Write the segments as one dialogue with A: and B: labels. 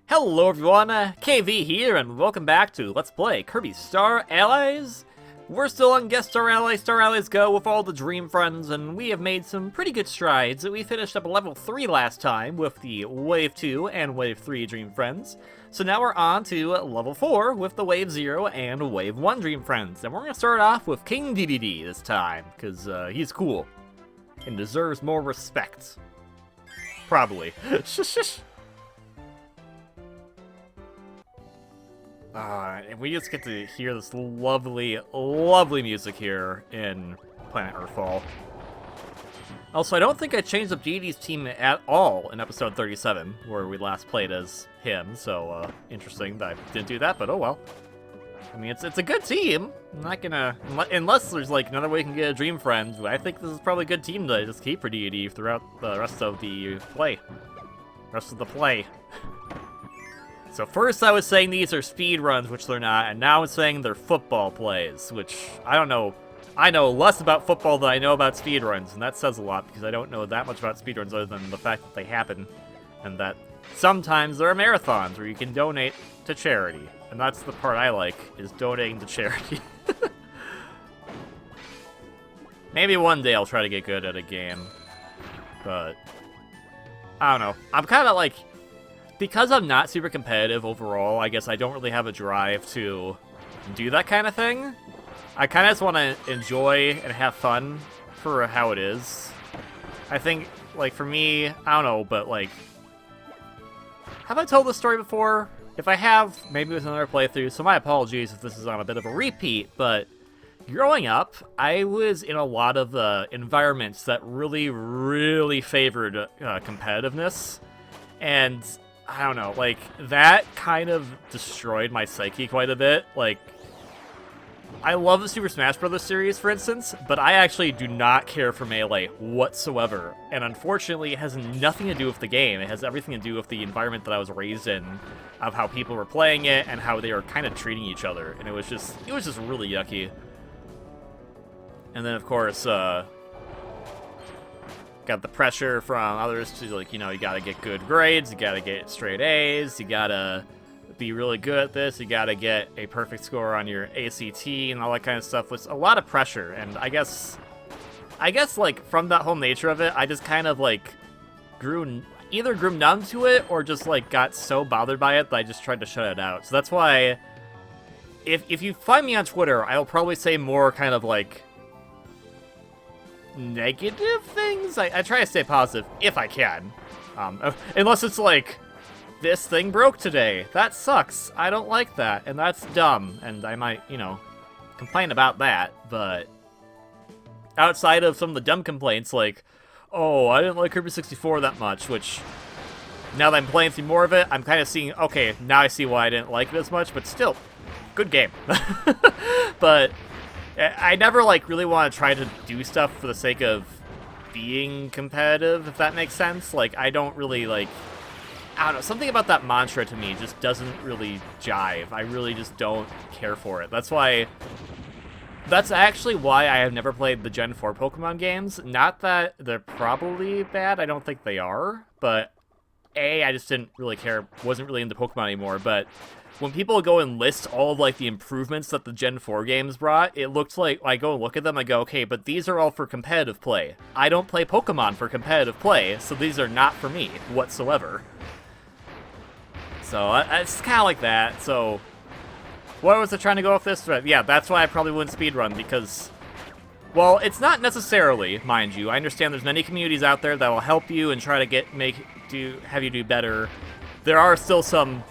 A: Hello everyone, KV here, and welcome back to Let's Play Kirby Star Allies. We're still on Guest Star Allies, Star Allies Go with all the Dream Friends, and we have made some pretty good strides. We finished up level 3 last time with the Wave 2 and Wave 3 Dream Friends. So now we're on to level 4 with the Wave 0 and Wave 1 Dream Friends. And we're going to start off with King Dedede this time, because he's cool and deserves more respect. Probably. And we just get to hear this lovely, lovely music here in Planet Earthfall. Also, I don't think I changed up Dedede's team at all in episode 37, where we last played as him, so interesting that I didn't do that, but oh well. I mean, it's a good team. I'm not gonna... Unless there's, like, another way you can get a Dream Friend, I think this is probably a good team to just keep for Dedede throughout the rest of the play. So first I was saying these are speed runs, which they're not, and now I'm saying they're football plays, which, I don't know. I know less about football than I know about speed runs, and that says a lot, because I don't know that much about speed runs other than the fact that they happen, and that sometimes there are marathons where you can donate to charity, and that's the part I like, is donating to charity. Maybe one day I'll try to get good at a game, but I don't know. I'm kind of like... Because I'm not super competitive overall, I guess I don't really have a drive to do that kind of thing. I kind of just want to enjoy and have fun for how it is. I think, like, for me, I don't know, but, like... Have I told this story before? If I have, maybe it was another playthrough, so my apologies if this is on a bit of a repeat, but... Growing up, I was in a lot of environments that really, really favored competitiveness. And... I don't know, like, that kind of destroyed my psyche quite a bit. Like, I love the Super Smash Bros. Series, for instance, but I actually do not care for Melee whatsoever. And unfortunately, it has nothing to do with the game. It has everything to do with the environment that I was raised in, of how people were playing it, and how they were kind of treating each other. And it was just really yucky. And then, of course, got the pressure from others to, like, you know, you gotta get good grades, you gotta get straight A's, you gotta be really good at this, you gotta get a perfect score on your ACT and all that kind of stuff. Was a lot of pressure, and I guess, like, from that whole nature of it, I just kind of, like, either grew numb to it, or just, like, got so bothered by it that I just tried to shut it out. So that's why, if you find me on Twitter, I'll probably say more kind of, like, negative things. I try to stay positive if I can, unless it's like, this thing broke today, that sucks, I don't like that, and that's dumb, and I might, you know, complain about that. But outside of some of the dumb complaints, like, oh, I didn't like Kirby 64 that much, which now that I'm playing through more of it, I'm kind of seeing, okay, now I see why I didn't like it as much, but still, good game. But I never, like, really want to try to do stuff for the sake of being competitive, if that makes sense. Like, I don't really, like... I don't know, something about that mantra to me just doesn't really jive. I really just don't care for it. That's why... That's actually why I have never played the Gen 4 Pokemon games. Not that they're probably bad, I don't think they are. But, I just didn't really care, wasn't really into Pokemon anymore, but... When people go and list all of, like, the improvements that the Gen 4 games brought, it looks like, I go and look at them, I go, okay, but these are all for competitive play. I don't play Pokemon for competitive play, so these are not for me, whatsoever. So, it's kind of like that, so... What was I trying to go with this? Yeah, that's why I probably wouldn't speedrun, because... Well, it's not necessarily, mind you. I understand there's many communities out there that will help you and try to have you do better. There are still some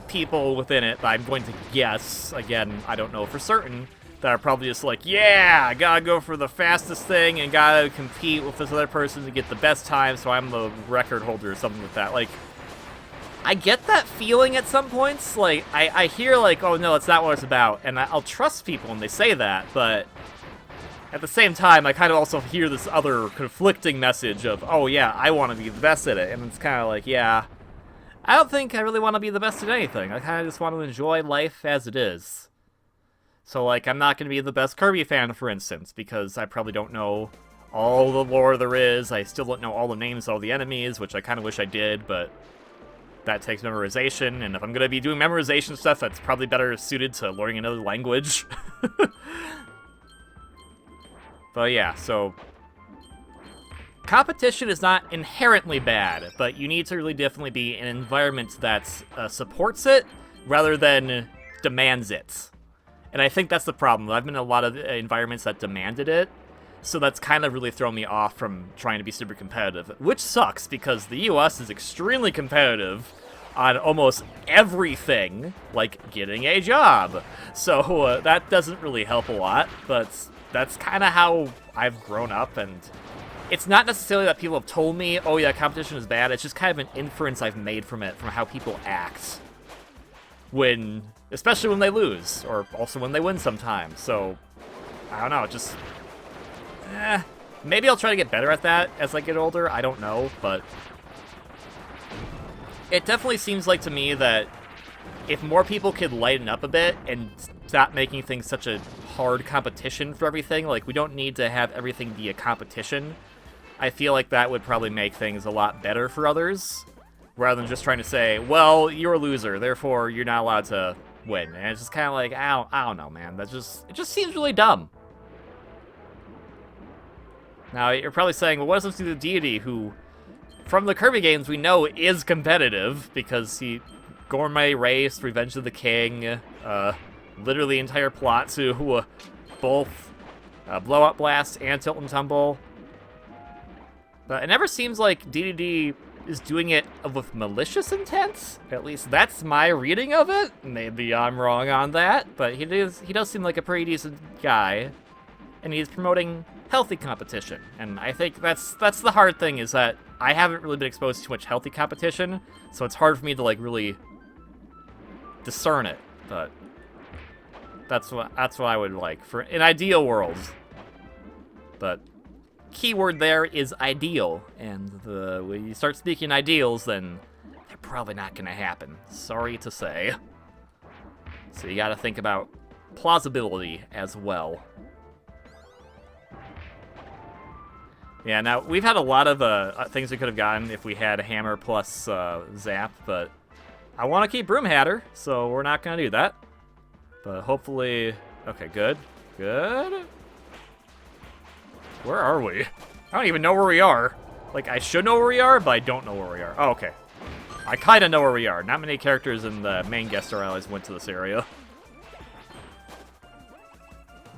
A: people within it that I'm going to guess, again, I don't know for certain, that are probably just like, yeah, I gotta go for the fastest thing and gotta compete with this other person to get the best time, so I'm the record holder or something like that. Like, I get that feeling at some points. Like, I hear, like, oh no, that's not what it's about, and I'll trust people when they say that, but at the same time, I kind of also hear this other conflicting message of, oh yeah, I want to be the best at it, and it's kind of like, yeah, I don't think I really want to be the best at anything. I kind of just want to enjoy life as it is. So, like, I'm not going to be the best Kirby fan, for instance, because I probably don't know all the lore there is. I still don't know all the names of all the enemies, which I kind of wish I did, but that takes memorization, and if I'm going to be doing memorization stuff, that's probably better suited to learning another language. But yeah, so competition is not inherently bad, but you need to really definitely be in an environment that supports it rather than demands it. And I think that's the problem. I've been in a lot of environments that demanded it, so that's kind of really thrown me off from trying to be super competitive, which sucks because the US is extremely competitive on almost everything, like getting a job. So that doesn't really help a lot, but that's kind of how I've grown up, and it's not necessarily that people have told me, oh yeah, competition is bad, it's just kind of an inference I've made from it, from how people act. Especially when they lose, or also when they win sometimes. So, I don't know, just... maybe I'll try to get better at that as I get older, I don't know, but... It definitely seems like to me that if more people could lighten up a bit and stop making things such a hard competition for everything, like we don't need to have everything be a competition, I feel like that would probably make things a lot better for others, rather than just trying to say, well, you're a loser, therefore you're not allowed to win. And it's just kind of like, I don't know, man, it just seems really dumb. Now, you're probably saying, well, what does this do to Dedede, who, from the Kirby games, we know is competitive, because he gourmet race, Revenge of the King, literally entire plot to both Blow Up Blast and Tilt and Tumble. But it never seems like Dedede is doing it with malicious intent. At least that's my reading of it. Maybe I'm wrong on that, but he does seem like a pretty decent guy, and he's promoting healthy competition. And I think that's the hard thing, is that I haven't really been exposed to too much healthy competition, so it's hard for me to like really discern it. But that's what I would like for an ideal world. But keyword there is ideal, and when you start speaking ideals, then they're probably not going to happen. Sorry to say. So you got to think about plausibility as well. Yeah, now, we've had a lot of things we could have gotten if we had Hammer plus Zap, but I want to keep Broom Hatter, so we're not going to do that. But hopefully... Okay, good. Good. Where are we? I don't even know where we are. Like, I should know where we are, but I don't know where we are. Oh, okay. I kind of know where we are. Not many characters in the main guest Star Allies went to this area.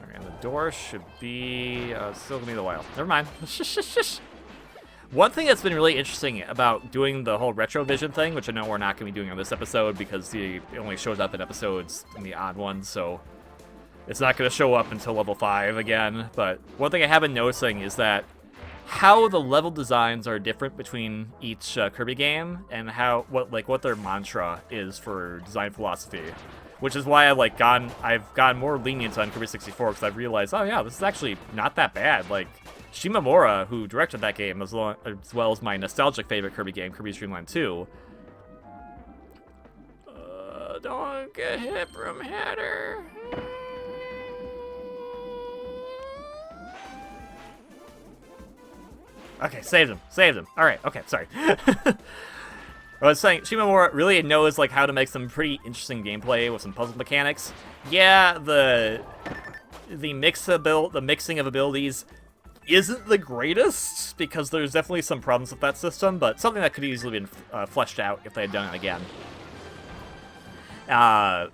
A: Alright, and the door should be... still gonna be the wild. Never mind. One thing that's been really interesting about doing the whole retrovision thing, which I know we're not going to be doing on this episode because it only shows up in episodes in the odd ones, so it's not going to show up until level 5 again. But one thing I have been noticing is that how the level designs are different between each Kirby game, and what their mantra is for design philosophy. Which is why I've gotten more lenient on Kirby 64, because I've realized, oh yeah, this is actually not that bad. Like, Shimamura, who directed that game, as well as my nostalgic favorite Kirby game, Kirby's Dream Land 2. Don't get hit, Broom Hatter. Okay, saved him. Alright, okay, sorry. I was saying, Shimamura really knows how to make some pretty interesting gameplay with some puzzle mechanics. Yeah, the mixing of abilities isn't the greatest, because there's definitely some problems with that system, but something that could easily been fleshed out if they had done it again. But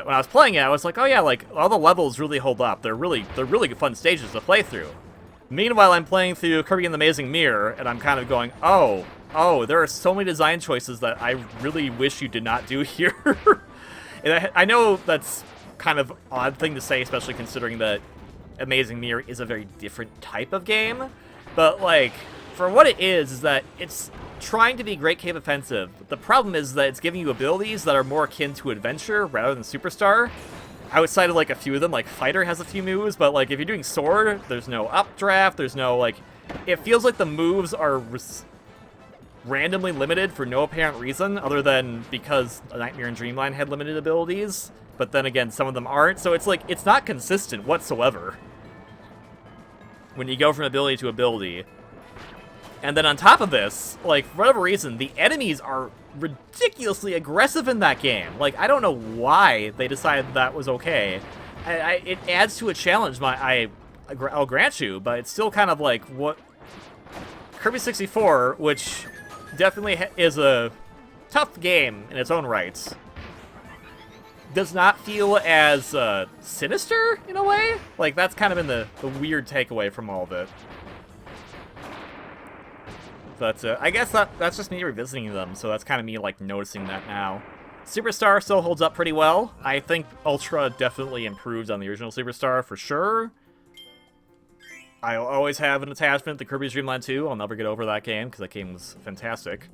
A: when I was playing it, I was like, oh yeah, all the levels really hold up. They're really fun stages to play through. Meanwhile, I'm playing through Kirby and the Amazing Mirror, and I'm kind of going, oh, there are so many design choices that I really wish you did not do here. And I know that's kind of odd thing to say, especially considering that Amazing Mirror is a very different type of game, but for what it is that it's trying to be Great Cave Offensive. The problem is that it's giving you abilities that are more akin to Adventure rather than Superstar. Outside of a few of them, Fighter has a few moves, but if you're doing Sword, there's no updraft, there's no it feels like the moves are randomly limited for no apparent reason, other than because Nightmare and Dreamland had limited abilities. But then again, some of them aren't, so it's not consistent whatsoever when you go from ability to ability. And then on top of this, like, for whatever reason, the enemies are ridiculously aggressive in that game. Like, I don't know why they decided that was okay. It adds to a challenge, I'll grant you, but it's still kind of like what Kirby 64, which definitely is a tough game in its own rights, does not feel as sinister in a way. Like, that's kind of been the weird takeaway from all of it. But I guess that's just me revisiting them, so that's kind of me like noticing that now. Superstar still holds up pretty well. I think Ultra definitely improves on the original Superstar for sure. I'll always have an attachment to Kirby's Dream Land 2. I'll never get over that game, because that game was fantastic.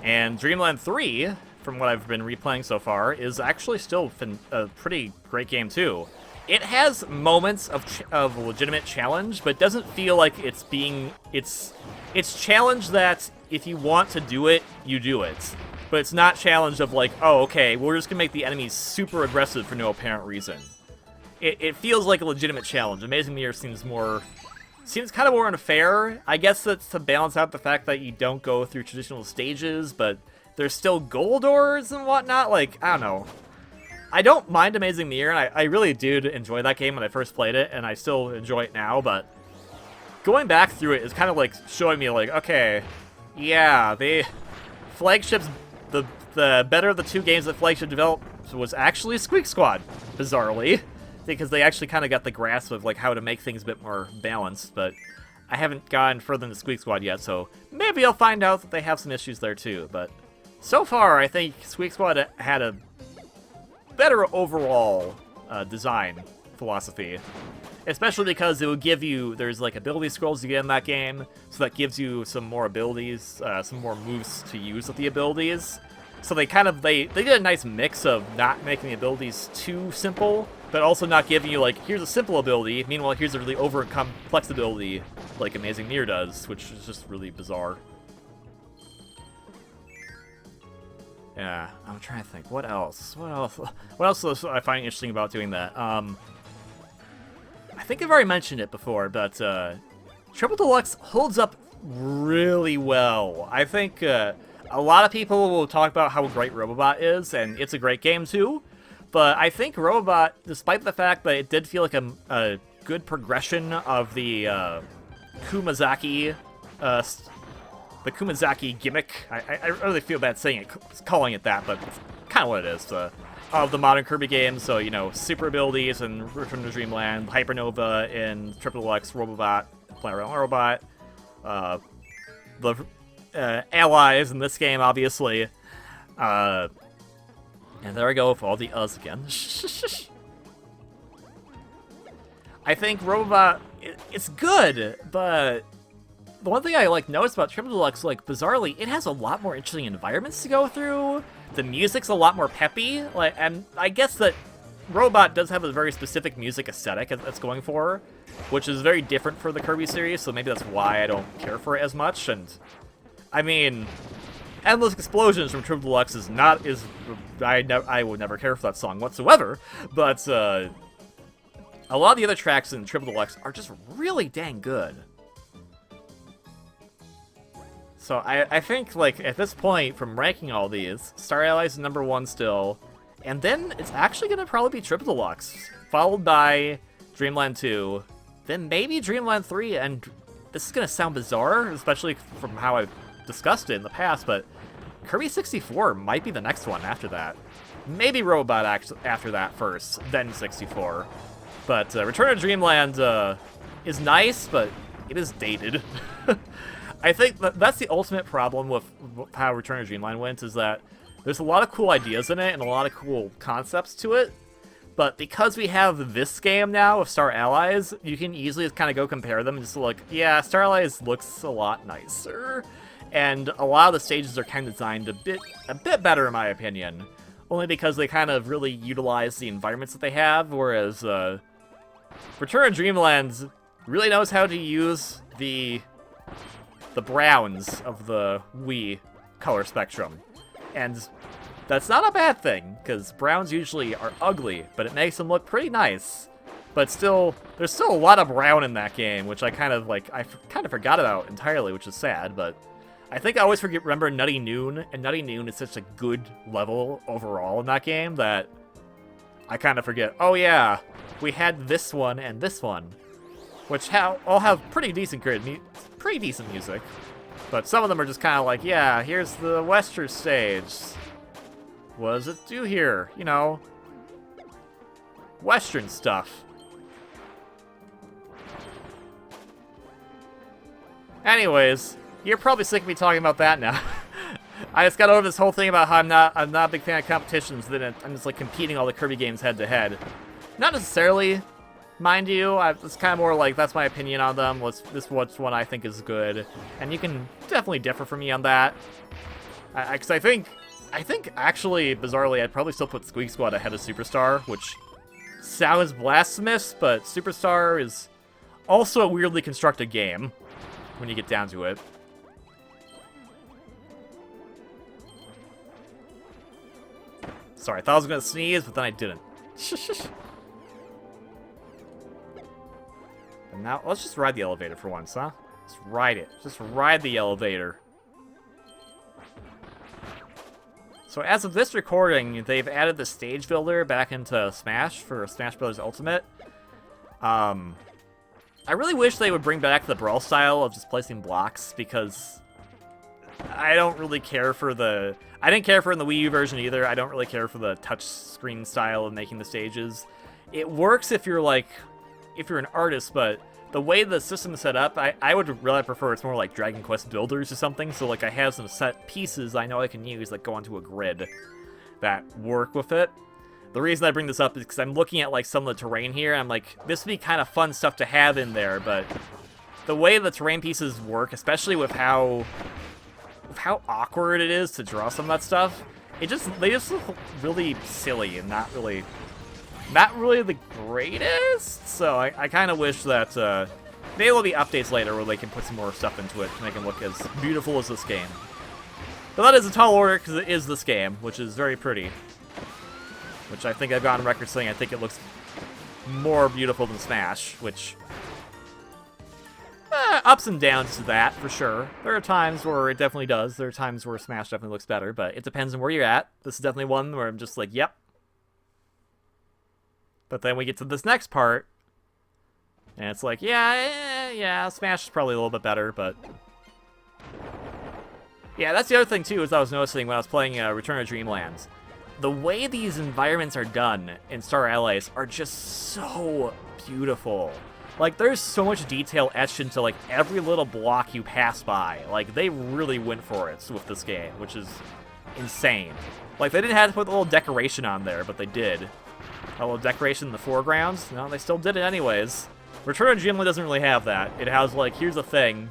A: And Dreamland 3, from what I've been replaying so far, is actually still a pretty great game too. It has moments of legitimate challenge, but doesn't feel like it's challenge that if you want to do it, you do it. But it's not challenge of like, oh, okay, we're just gonna make the enemies super aggressive for no apparent reason. It feels like a legitimate challenge. Amazing Mirror seems kind of more unfair. I guess that's to balance out the fact that you don't go through traditional stages, but there's still goal doors and whatnot. Like, I don't know. I don't mind Amazing Mirror, and I really did enjoy that game when I first played it, and I still enjoy it now, but going back through it is kind of like showing me like, okay, yeah, the Flagship's, the better of the two games that Flagship developed was actually Squeak Squad, bizarrely, because they actually kind of got the grasp of like how to make things a bit more balanced, but I haven't gone further than Squeak Squad yet, so maybe I'll find out that they have some issues there too, but so far I think Squeak Squad had a better overall design philosophy, especially because it would give you, there's like ability scrolls you get in that game, so that gives you some more abilities, some more moves to use with the abilities. So they did a nice mix of not making the abilities too simple, but also not giving you like, here's a simple ability, meanwhile here's a really over complex ability like Amazing Mirror does, which is just really bizarre. Yeah, I'm trying to think. What else? What else was I find interesting about doing that? I think I've already mentioned it before, but Triple Deluxe holds up really well. I think a lot of people will talk about how great Robobot is, and it's a great game too. But I think Robobot, despite the fact that it did feel like a good progression of the Kumazaki gimmick. I really feel bad saying it, calling it that, but it's kind of what it is, of the modern Kirby games. So, you know, super abilities in Return to Dreamland, Hypernova in Triple Deluxe, Robobot, Planet Robot, the allies in this game, obviously. And there I go with all the us again. I think Robobot, it's good, but the one thing I noticed about Triple Deluxe, bizarrely, it has a lot more interesting environments to go through. The music's a lot more peppy, and I guess that Robot does have a very specific music aesthetic that's going for, which is very different for the Kirby series, so maybe that's why I don't care for it as much. And I mean, Endless Explosions from Triple Deluxe I would never care for that song whatsoever, but a lot of the other tracks in Triple Deluxe are just really dang good. So I think, at this point, from ranking all these, Star Allies is #1 still, and then it's actually going to probably be Triple Deluxe, followed by Dreamland 2, then maybe Dreamland 3, and this is going to sound bizarre, especially from how I've discussed it in the past, but Kirby 64 might be the next one after that. Maybe Robot after that first, then 64. But Return to Dreamland is nice, but it is dated. I think that's the ultimate problem with how Return to Dreamland went, is that there's a lot of cool ideas in it and a lot of cool concepts to it, but because we have this game now of Star Allies, you can easily just kind of go compare them and just look, yeah, Star Allies looks a lot nicer, and a lot of the stages are kind of designed a bit better in my opinion, only because they kind of really utilize the environments that they have, whereas Return to Dreamland really knows how to use the browns of the Wii color spectrum. And that's not a bad thing, because browns usually are ugly, but it makes them look pretty nice. But still, there's still a lot of brown in that game, which I kind of forgot about entirely, which is sad, but I think I always remember Nutty Noon, and Nutty Noon is such a good level overall in that game that I kind of forget, oh yeah, we had this one and this one, which all have pretty decent music, but some of them are just kind of like, yeah, here's the Western stage. What does it do here? You know, Western stuff. Anyways, you're probably sick of me talking about that now. I just got over this whole thing about how I'm not a big fan of competitions. Then I'm just like competing all the Kirby games head to head. Not necessarily, mind you. It's kind of more like that's my opinion on them. What's one I think is good, and you can definitely differ from me on that. Because I think actually bizarrely I'd probably still put Squeak Squad ahead of Superstar, which sounds blasphemous, but Superstar is also a weirdly constructed game when you get down to it. Sorry, I thought I was gonna sneeze, but then I didn't. And now, let's just ride the elevator for once, huh? Let's ride it. Just ride the elevator. So as of this recording, they've added the stage builder back into Smash for Smash Bros. Ultimate. I really wish they would bring back the brawl style of just placing blocks, because I don't really care for the... I didn't care for it in the Wii U version either. I don't really care for the touch screen style of making the stages. It works if you're an artist, but the way the system is set up, I would really prefer it's more like Dragon Quest Builders or something. So like I have some set pieces I know I can use that go onto a grid that work with it. The reason I bring this up is because I'm looking at like some of the terrain here, and I'm like, this would be kind of fun stuff to have in there, but the way the terrain pieces work, especially with how awkward it is to draw some of that stuff, they just look really silly and not really the greatest. So I kind of wish that maybe there'll be updates later where they can put some more stuff into it to make it look as beautiful as this game. But that is a tall order because it is this game, which is very pretty. Which I think I've got on record saying I think it looks more beautiful than Smash, which... ups and downs to that, for sure. There are times where it definitely does. There are times where Smash definitely looks better, but it depends on where you're at. This is definitely one where I'm just like, yep. But then we get to this next part, and it's like, yeah, Smash is probably a little bit better, but... Yeah, that's the other thing, too, is I was noticing when I was playing Return of Dreamland. The way these environments are done in Star Allies are just so beautiful. Like, there's so much detail etched into, like, every little block you pass by. Like, they really went for it with this game, which is insane. Like, they didn't have to put a little decoration on there, but they did. A little decoration in the foreground. No, they still did it anyways. Return of Dreamland doesn't really have that. It has, like, here's a thing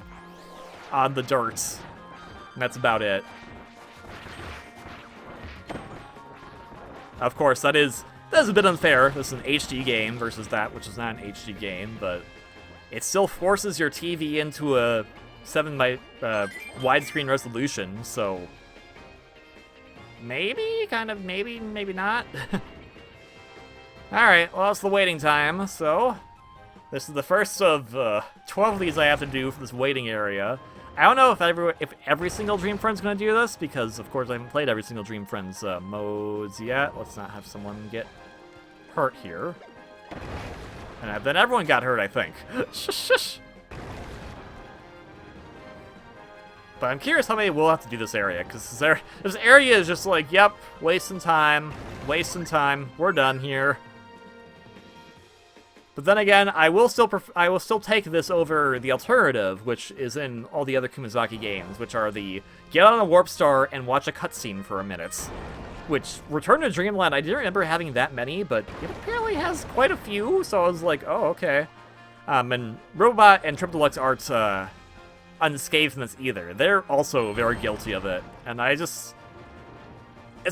A: on the dirt. And that's about it. Of course, that is a bit unfair. This is an HD game versus that, which is not an HD game, but it still forces your TV into a 7 by widescreen resolution, so maybe, maybe not. Alright, well, it's the waiting time, so this is the first of 12 of these I have to do for this waiting area. I don't know if every single Dream Friend's going to do this, because, of course, I haven't played every single Dream Friend's modes yet. Let's not have someone get hurt here. And then everyone got hurt, I think. Shush. But I'm curious how many will have to do this area, because this area is just like, yep, wasting time, we're done here. But then again, I will still take this over the alternative, which is in all the other Kumazaki games, which are the get on a warp star and watch a cutscene for a minute. Which, Return to Dreamland, I didn't remember having that many, but it apparently has quite a few, so I was like, oh, okay. And Robot and Trip Deluxe aren't unscathed from this either. They're also very guilty of it, and it's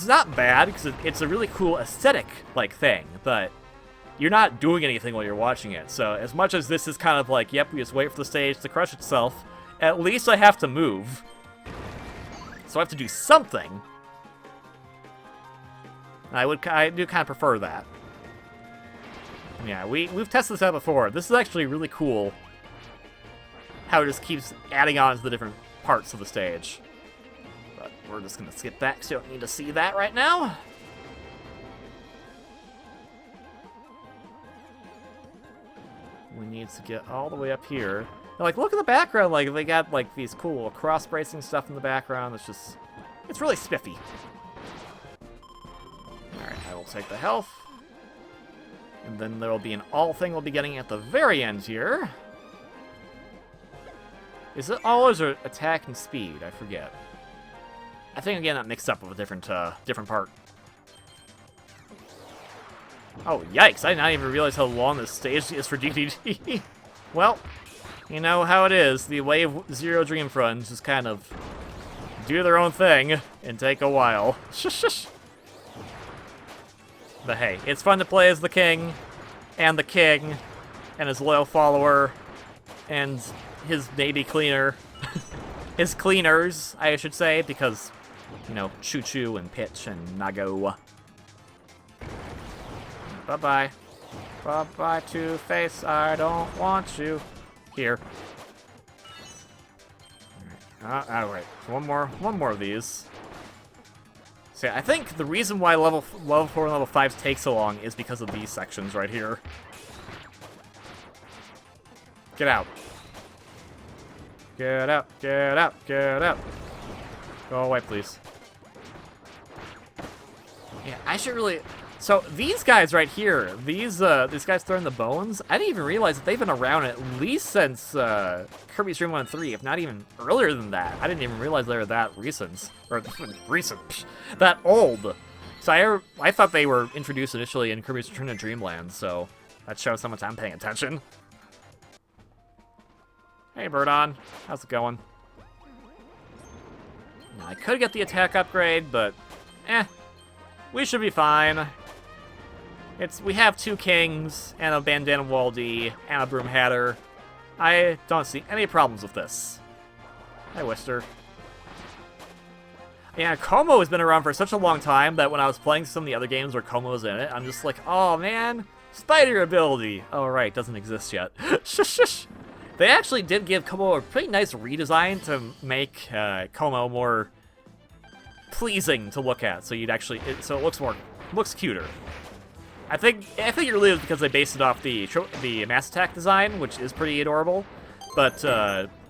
A: not bad, because it's a really cool aesthetic-like thing, but you're not doing anything while you're watching it. So as much as this is kind of like, yep, we just wait for the stage to crush itself, at least I have to move. So I have to do something. I do kind of prefer that. Yeah, we've tested this out before. This is actually really cool. How it just keeps adding on to the different parts of the stage. But we're just gonna skip that, so you don't need to see that right now. We need to get all the way up here. Now, like, look at the background. Like, they got like these cool little cross-bracing stuff in the background. It's just, it's really spiffy. All right, I will take the health, and then there will be an all thing we'll be getting at the very end here. Is it always or attack and speed? I forget. I think again that mixed up with a different part. Oh, yikes, I did not even realize how long this stage is for Dedede. Well, you know how it is. The Wave Zero Dream Fronts just kind of do their own thing and take a while. Shush. But hey, it's fun to play as the king, and his loyal follower, and his baby cleaner. His cleaners, I should say, because, you know, Choo Choo and Pitch and Nago. Bye-bye. Bye-bye, Two-Face. I don't want you here. Alright. One more of these. So yeah, I think the reason why level 4 and level 5 take so long is because of these sections right here. Get out. Get out, get out, get out. Go away, please. Yeah, I should really... So, these guys right here, these guys throwing the bones, I didn't even realize that they've been around at least since Kirby Stream 1 and 3, if not even earlier than that. I didn't even realize they were that recent. Or, recent. That old. So, I thought they were introduced initially in Kirby's Return to Dreamland, so that shows how much I'm paying attention. Hey, Birdon. How's it going? Now, I could get the attack upgrade, but we should be fine. We have 2 kings, and a Bandanna Waddle Dee, and a Broom Hatter. I don't see any problems with this. Hi, Wister. Yeah, Como has been around for such a long time that when I was playing some of the other games where Como's in it, I'm just like, oh man, spider ability. Oh right, doesn't exist yet. Shush. They actually did give Como a pretty nice redesign to make Como more pleasing to look at, so so it looks cuter. I think it really is because they based it off the Mass Attack design, which is pretty adorable. But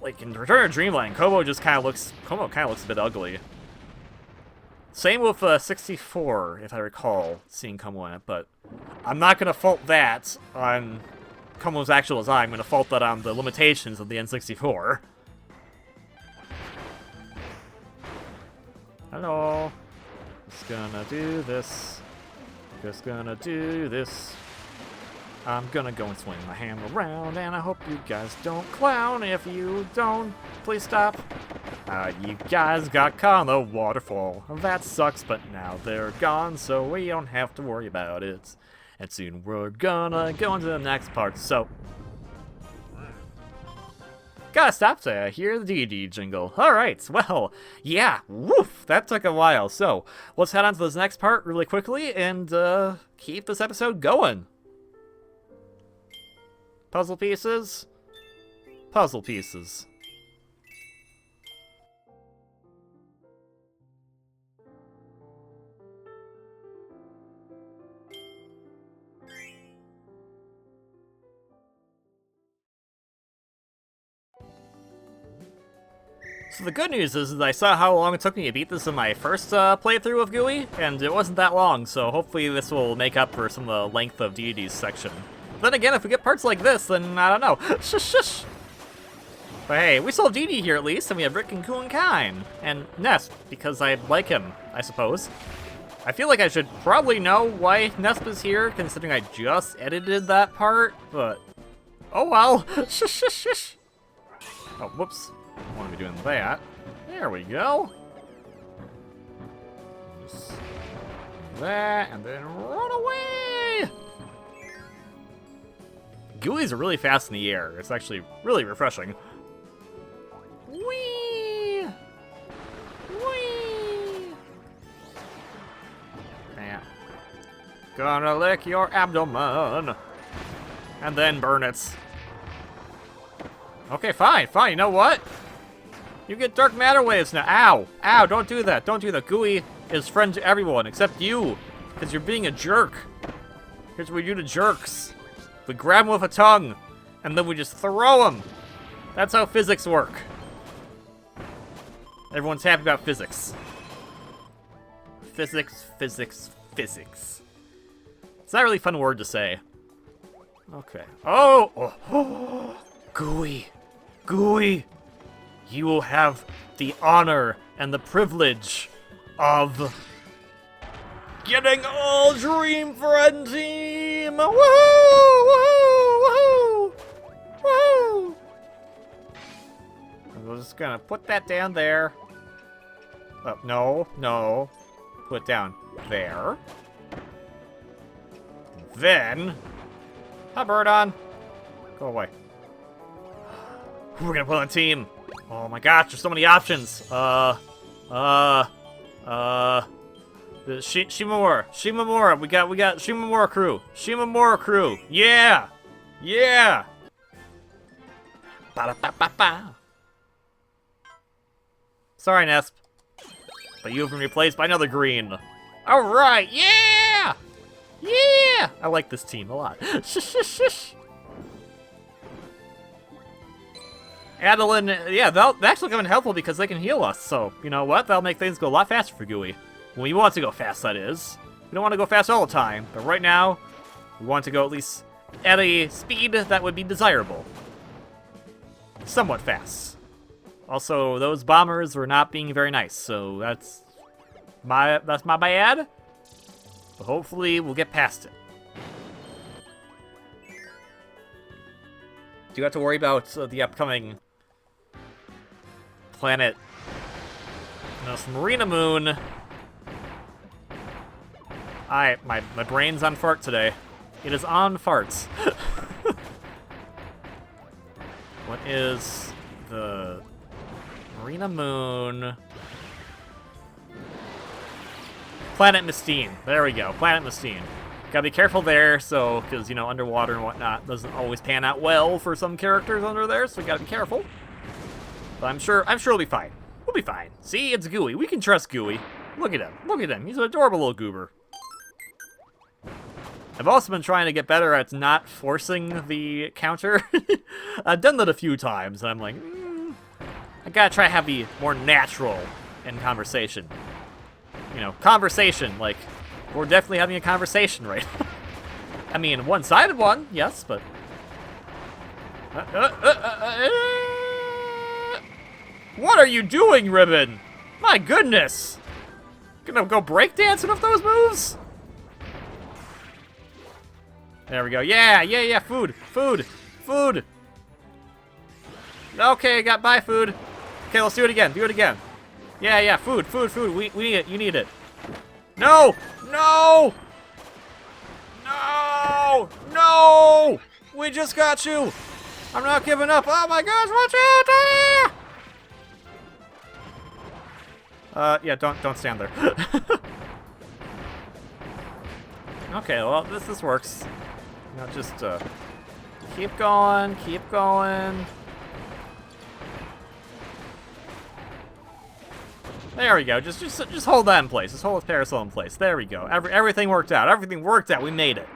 A: like in Return of Dreamland, Como kind of looks a bit ugly. Same with 64, if I recall seeing Como in it. But I'm not gonna fault that on Como's actual design. I'm gonna fault that on the limitations of the N64. Hello. Just gonna do this. Just gonna do this. I'm gonna go and swing my hammer around, and I hope you guys don't clown. If you don't, please stop. You guys got caught on the waterfall. That sucks, but now they're gone, so we don't have to worry about it. And soon we're gonna go into the next part, so... Gotta stop to hear the Dedede jingle. Alright, well, yeah, woof, that took a while. So, let's head on to this next part really quickly and keep this episode going. Puzzle pieces. Puzzle pieces. So the good news is I saw how long it took me to beat this in my first playthrough of Gooey, and it wasn't that long, so hopefully this will make up for some of the length of Dedede's section. Then again, if we get parts like this, then I don't know. Shush. But hey, we still have Dedede here at least, and we have Rick and Koo and Kine. And Nesp, because I like him, I suppose. I feel like I should probably know why Nesp is here, considering I just edited that part, but... oh well. Shush. Oh, whoops. I want to be doing that. There we go. Just that, and then run away! Gooeys are really fast in the air. It's actually really refreshing. Whee! Whee! Yeah. Gonna lick your abdomen. And then burn it. Okay, fine, fine. You know what? You get dark matter waves now. Ow! Ow, don't do that. Don't do that. Gooey is friend to everyone except you. Because you're being a jerk. Here's what we do to jerks. We grab them with a tongue. And then we just throw them. That's how physics work. Everyone's happy about physics. Physics, physics, physics. It's not a really fun word to say. Okay. Oh! Gooey. Gooey. You will have the honor and the privilege of getting all Dream Friend Team! Woohoo! Woohoo! Woohoo! Woohoo! I'm just gonna put that down there. Oh, no, no. Put it down there. Then... Hi, Birdon. Go away. Who we're gonna put on the team? Oh my gosh, there's so many options. Shimamura. We got Shimamura crew. Shimamura crew. Yeah! Yeah! Ba-da-ba-ba-ba. Sorry, Nesp. But you have been replaced by another green. Alright, yeah! Yeah! I like this team a lot. Shush. Adeline, yeah, they'll actually come in helpful because they can heal us. So, you know what? That'll make things go a lot faster for Gooey. When we want to go fast, that is. We don't want to go fast all the time, but right now, we want to go at least at a speed that would be desirable. Somewhat fast. Also, those bombers were not being very nice, so that's my bad. But hopefully, we'll get past it. Do you have to worry about the upcoming planet? No, it's Marina Moon. My brain's on fart today. It is on farts. What is the Marina Moon? Planet Mystine. There we go. Planet Mystine. Gotta be careful there, so, because, you know, underwater and whatnot doesn't always pan out well for some characters under there, so we gotta be careful. But I'm sure we'll be fine. We'll be fine. See, it's Gooey. We can trust Gooey. Look at him. Look at him. He's an adorable little goober. I've also been trying to get better at not forcing the counter. I've done that a few times, and I'm like, I gotta try to have be more natural in conversation. You know, conversation, like, we're definitely having a conversation right now. I mean, one-sided one, yes, but... What are you doing, Ribbon? My goodness! Gonna go breakdancing with those moves? There we go. Yeah, food. Okay, got by food. Okay, let's do it again. Yeah, food. We need it. You need it. No! We just got you! I'm not giving up. Oh my gosh, watch out! Yeah, don't stand there. Okay, well, this works. Now just, keep going. There we go. Just hold that in place. Just hold the parasol in place. There we go. Everything worked out. Everything worked out. We made it.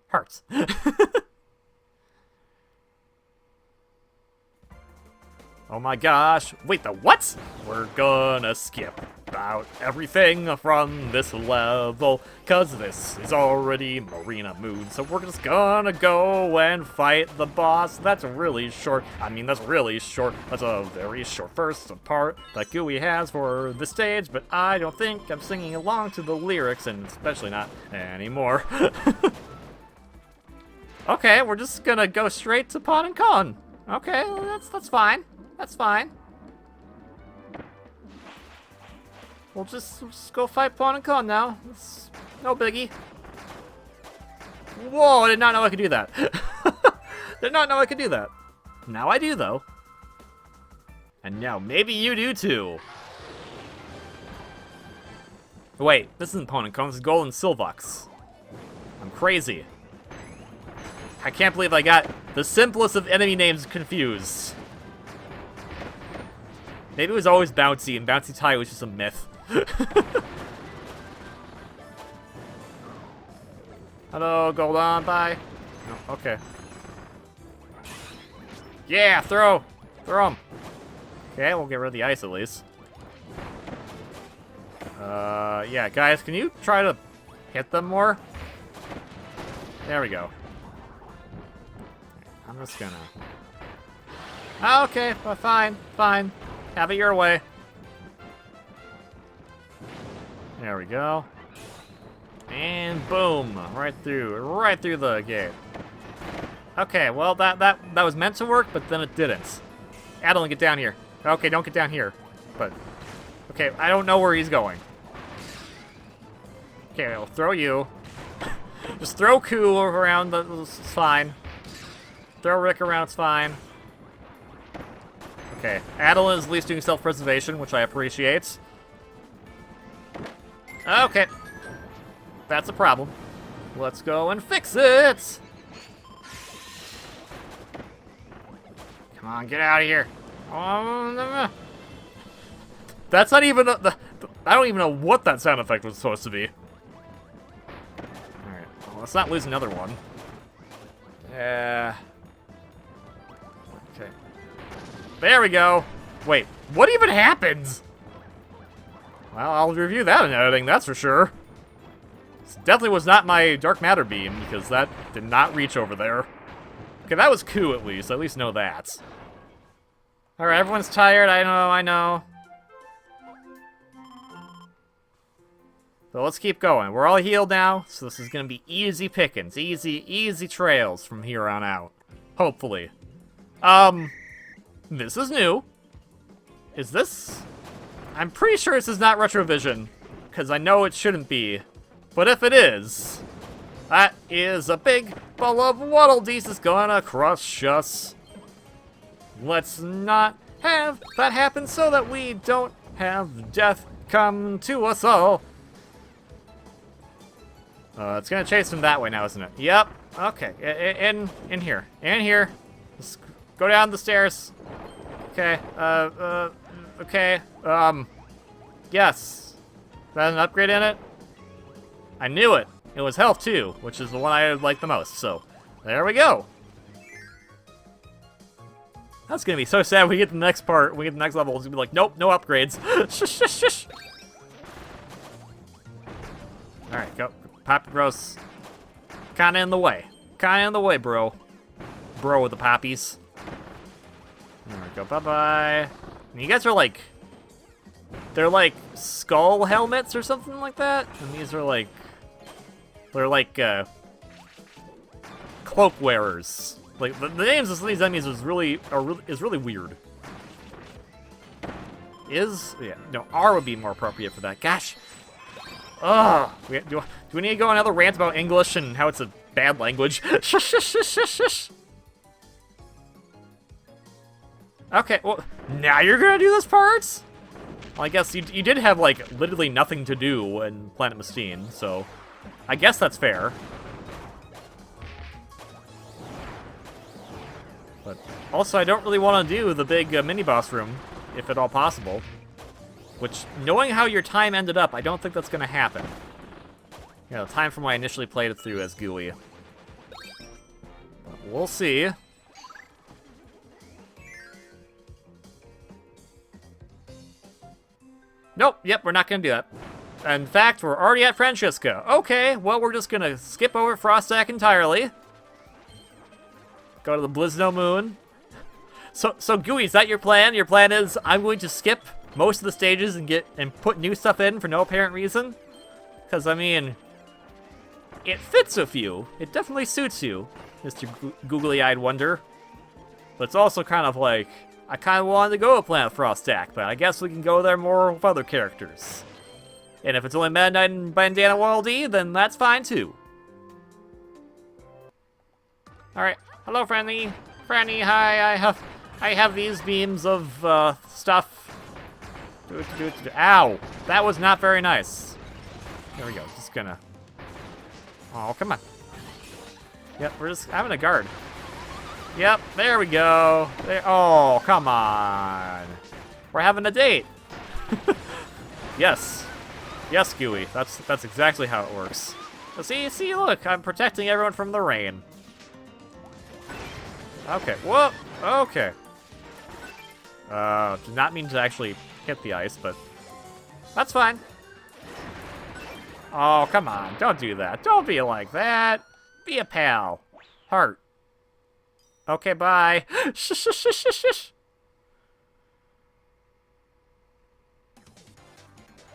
A: Hearts. Oh my gosh. Wait, the what? We're gonna skip about everything from this level, cause this is already Marina Moon, so we're just gonna go and fight the boss. That's really short. That's a very short first part that Gooey has for the stage, but I don't think I'm singing along to the lyrics, and especially not anymore. Okay, we're just gonna go straight to Pon and Con. Okay, that's fine. That's fine. We'll just go fight Pon and Con now. It's no biggie. Whoa, I did not know I could do that. Did not know I could do that. Now I do, though. And now maybe you do, too. Wait, this isn't Pon and Con, this is Gold and Silvox. I'm crazy. I can't believe I got the simplest of enemy names confused. Maybe it was always Bouncy, and Bouncy Tie was just a myth. Hello, Goldon, bye. No, okay. Yeah, throw! Throw him! Okay, we'll get rid of the ice at least. Yeah, guys, can you try to hit them more? There we go. I'm just gonna... Okay, well, fine, fine. Have it your way. There we go. And boom! Right through the gate. Okay, well, that was meant to work, but then it didn't. Adeline, get down here. Okay, don't get down here. But, okay, I don't know where he's going. Okay, I'll throw you. Just throw Coo around, it's fine. Throw Rick around, it's fine. Okay, Adeline is at least doing self-preservation, which I appreciate. Okay. That's a problem. Let's go and fix it! Come on, get out of here. That's not even I don't even know what that sound effect was supposed to be. Alright, well, let's not lose another one. Yeah. Okay. There we go. Wait, what even happens? Well, I'll review that in editing, that's for sure. This definitely was not my dark matter beam, because that did not reach over there. Okay, that was Coo at least know that. Alright, everyone's tired, I know. So let's keep going. We're all healed now, so this is gonna be easy pickings, easy trails from here on out. Hopefully. This is new. Is this... I'm pretty sure this is not Retrovision, because I know it shouldn't be. But if it is, that is a big ball of Waddle Dees that's gonna crush us. Let's not have that happen so that we don't have death come to us all. It's gonna chase him that way now, isn't it? Yep. Okay. In here. In here. Let's go down the stairs. Okay. Okay. Yes. Is that an upgrade in it? I knew it. It was health too, which is the one I like the most. So, there we go. That's gonna be so sad when we get to the next part, when we get to the next level, it's gonna be like, nope, no upgrades. Shush. Alright, go. Poppy Bros. Kinda in the way. Bro. Bro with the poppies. There we go, bye-bye. And you guys are like... They're like skull helmets or something like that? And these are like... They're like, cloak wearers. Like, the names of these enemies is really weird. Yeah, no, R would be more appropriate for that. Gosh! Ugh! Do we need to go on another rant about English and how it's a bad language? Shush. Okay, well, now you're gonna do this part? Well, I guess you did have, like, literally nothing to do in Planet Mystine, so I guess that's fair. But also, I don't really want to do the big mini-boss room, if at all possible. Which, knowing how your time ended up, I don't think that's going to happen. You know, the time from when I initially played it through as Gooey. But we'll see. Nope, yep, we're not going to do that. In fact, we're already at Francesca. Okay, well, we're just going to skip over Frostak entirely. Go to the Blizno Moon. So Gooey, is that your plan? Your plan is, I'm going to skip most of the stages and put new stuff in for no apparent reason? Because, I mean, it fits with you. It definitely suits you, Mr. Googly-Eyed Wonder. But it's also kind of like, I kind of wanted to go to Planet Frostak, but I guess we can go there more with other characters. And if it's only Meta Knight and Bandanna Waddle Dee, then that's fine too. Alright, hello Franny. Franny, hi, I have these beams of stuff. Ow! That was not very nice. There we go, just gonna... Oh, come on. Yep, we're just having a guard. Yep, there we go. There. Oh, come on. We're having a date. Yes. Yes, Gooey. That's exactly how it works. See, look, I'm protecting everyone from the rain. Okay, whoa, okay. Did not mean to actually hit the ice, but that's fine. Oh, come on, don't do that. Don't be like that. Be a pal. Heart. Okay, bye. Shush, shush, shush, shush, shush.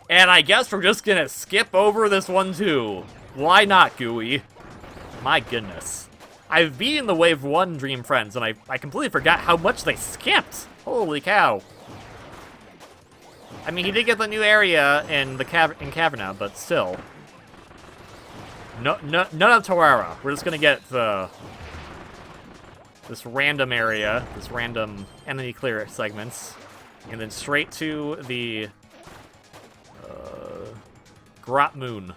A: And I guess we're just gonna skip over this one too. Why not, Gooey? My goodness. I've beaten the Wave 1 Dream Friends, and I completely forgot how much they skipped. Holy cow. I mean, he did get the new area in the Caverna, but still. None of Tawara. We're just gonna get this random area, this random enemy clear segments, and then straight to the Grot Moon.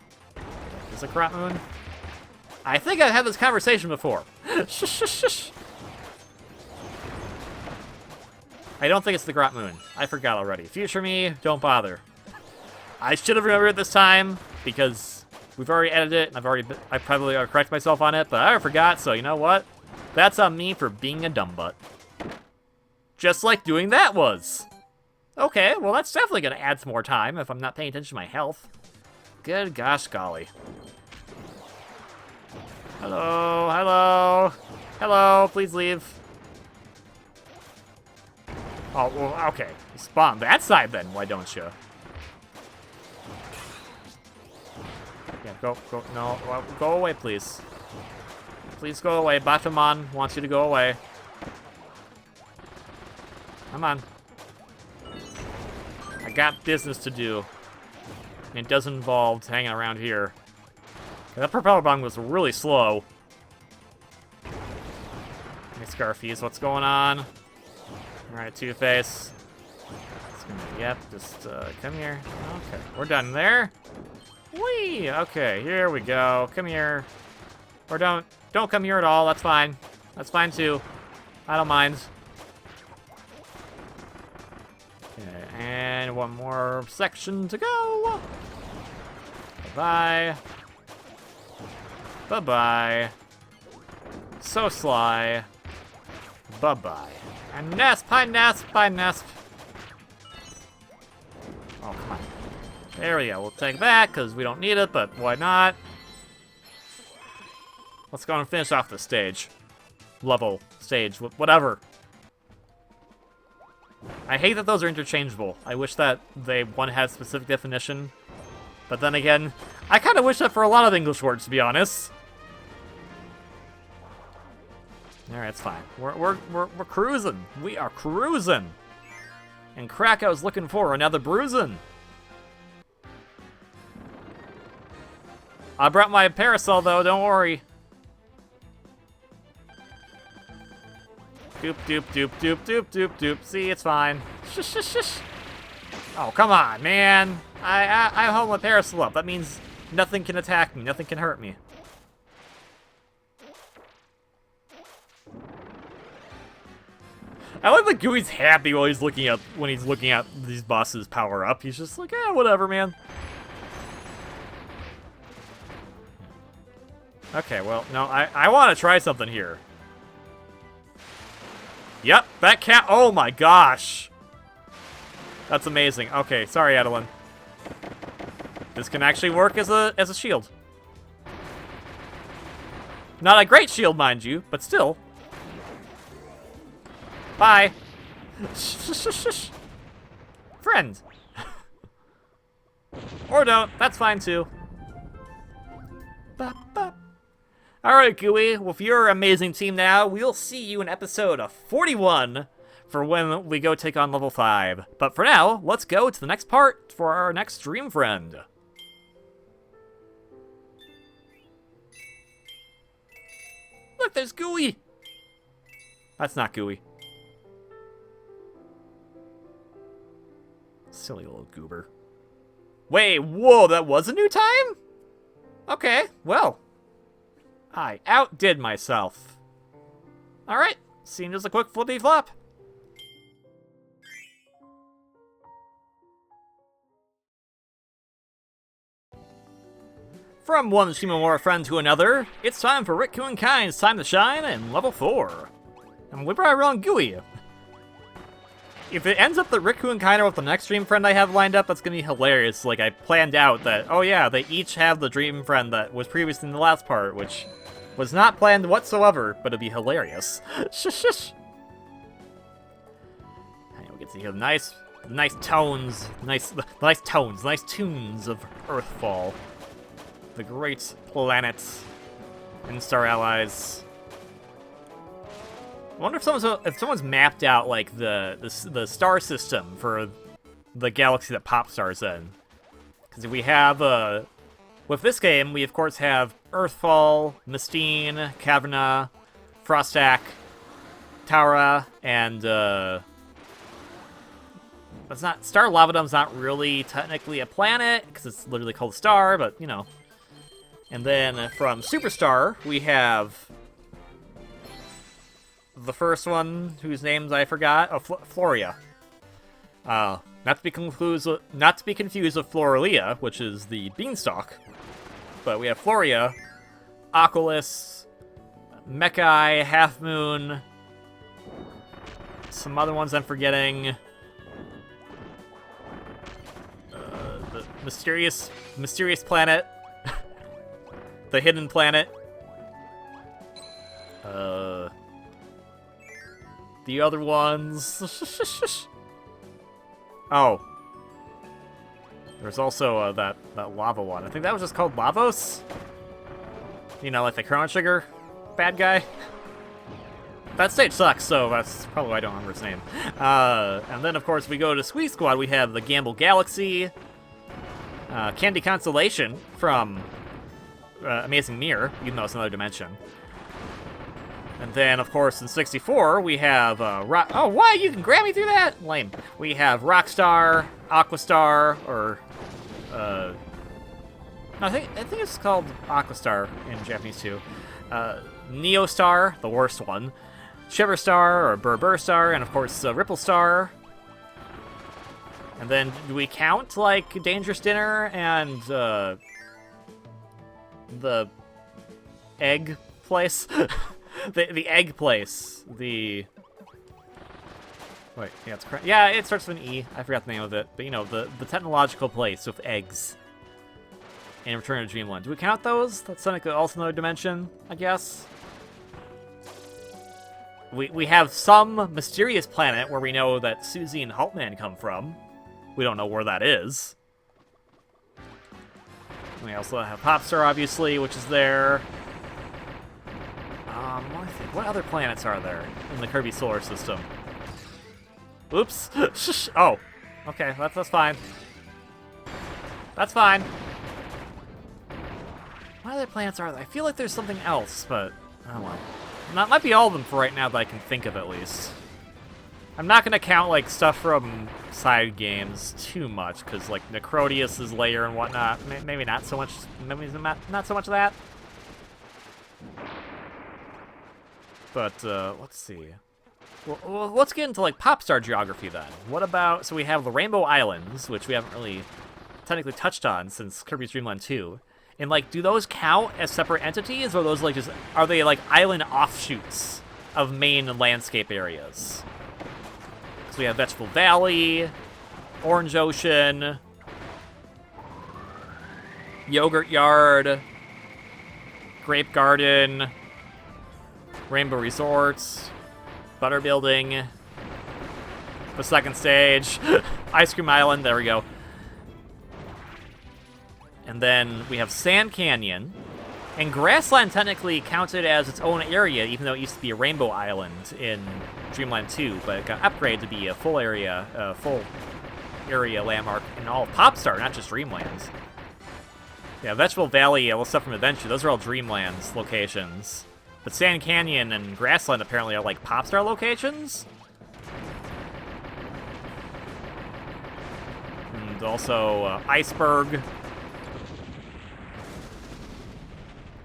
A: Is it Grot Moon? I think I've had this conversation before. Shush, shush, shush. I don't think it's the Grot Moon. I forgot already. Future me, don't bother. I should have remembered this time because we've already edited it, and I probably ought to correct myself on it, but I forgot. So you know what? That's on me for being a dumb butt. Just like doing that was. Okay, well that's definitely gonna add some more time if I'm not paying attention to my health. Good gosh golly. Hello, hello, hello, please leave. Oh, well, okay. Spawn that side then, why don't you? Yeah, go, no, go away, please. Please go away. Batamon wants you to go away. Come on. I got business to do. And it doesn't involve hanging around here. That propeller bomb was really slow. Hey, Scarfies, what's going on? Alright, Two-Face. Yep, just come here. Okay, we're done there. Whee! Okay, here we go. Come here. Or don't come here at all. That's fine. That's fine too. I don't mind. Okay, and one more section to go. Bye-bye. Bye-bye. So sly. Bye-bye. And Nesp, hi Nesp, bye Nesp. Oh, come on. There we go. We'll take that, because we don't need it, but why not? Let's go and finish off the stage. Level, stage, whatever. I hate that those are interchangeable. I wish that one had specific definition. But then again, I kind of wish that for a lot of English words, to be honest. Alright, it's fine. We're cruising. We are cruising. And Krakow's looking for another bruising. I brought my parasol, though, don't worry. Doop, doop, doop, doop, doop, doop, doop. See, it's fine. Shush, shush, shush. Oh, come on, man. I hold my parasol up. That means nothing can attack me. Nothing can hurt me. I like that Gooey's happy while when he's looking at these bosses power up. He's just like, eh, whatever, man. Okay, well, no, I want to try something here. Yep, that cat. Oh my gosh. That's amazing. Okay, sorry, Adeline. This can actually work as a shield. Not a great shield, mind you, but still. Bye. Friend. Or don't. That's fine too. Alright, Gooey. With your amazing team now, we'll see you in episode 41 for when we go take on level 5. But for now, let's go to the next part for our next Dream Friend. Look, there's Gooey. That's not Gooey. Silly little goober. Wait, whoa, that was a new time? Okay, well. I outdid myself. Alright, seemed as a quick flippy flop. From one Shimamura friend to another, it's time for Rick, Coo, and Kine's Time to Shine in level 4. And we brought around Gooey. If it ends up that Rick, Coo, and Kine are with the next dream friend I have lined up, that's gonna be hilarious. Like, I planned out that, oh yeah, they each have the dream friend that was previously in the last part, which was not planned whatsoever, but it'd be hilarious. Shush, shush. And we get to hear the nice tones, nice tunes of Earthfall. The great planet and Star Allies. I wonder if someone's mapped out like the star system for the galaxy that Popstar's in. Because we have with this game, we of course have Earthfall, Mystine, Caverna, Frostak, Taura, and it's not Star Lavadom's not really technically a planet because it's literally called a star, but you know. And then from Superstar, we have the first one, whose names I forgot. Oh, Floria. Not to be confused with Floralia, which is the beanstalk. But we have Floria, Oculus, Mechai, Half Moon, some other ones I'm forgetting. The mysterious planet. The hidden planet. The other ones. Oh. There's also that lava one. I think that was just called Lavos. You know, like the Chrono Trigger bad guy. That stage sucks, so that's probably why I don't remember his name. And then, of course, we go to Squeeze Squad. We have the Gamble Galaxy. Candy Constellation from Amazing Mirror, even though it's another dimension. And then, of course, in 64, we have oh, why? You can grab me through that? Lame. We have Rockstar, Aquastar, or no, I think it's called Aquastar in Japanese too. Neostar, the worst one. Shiverstar or Burburstar, and of course Ripple Star. And then do we count like Dangerous Dinner and the egg place? the egg place. Wait, yeah, yeah, it starts with an E. I forgot the name of it, but you know, the technological place with eggs. And Return to Dreamland. Do we count those? That's also another dimension, I guess. We have some mysterious planet where we know that Susie and Haltman come from. We don't know where that is. We also have Popstar, obviously, which is there. Let me think. What other planets are there in the Kirby solar system? Oops. Oh. Okay, that's fine. That's fine. What other planets are there? I feel like there's something else, but I don't know. That might be all of them for right now that I can think of, at least. I'm not going to count, like, stuff from side games too much, because, like, Necrotius' lair and whatnot, maybe not so much, maybe not so much of that. But, let's see. Well, let's get into, like, Popstar geography, then. What about, so we have the Rainbow Islands, which we haven't really technically touched on since Kirby's Dream Land 2. And, like, do those count as separate entities, or those, like, just, are they, like, island offshoots of main landscape areas? So we have Vegetable Valley, Orange Ocean, Yogurt Yard, Grape Garden, Rainbow Resorts, Butter Building, the second stage, Ice Cream Island, there we go. And then we have Sand Canyon, and Grassland technically counted as its own area, even though it used to be a Rainbow Island in Dreamland 2, but it got upgraded to be a full area landmark in all of Popstar, not just Dreamlands. Yeah, Vegetable Valley, all the stuff from Adventure, those are all Dreamlands locations. But Sand Canyon and Grassland apparently are like Popstar locations? And also Iceberg,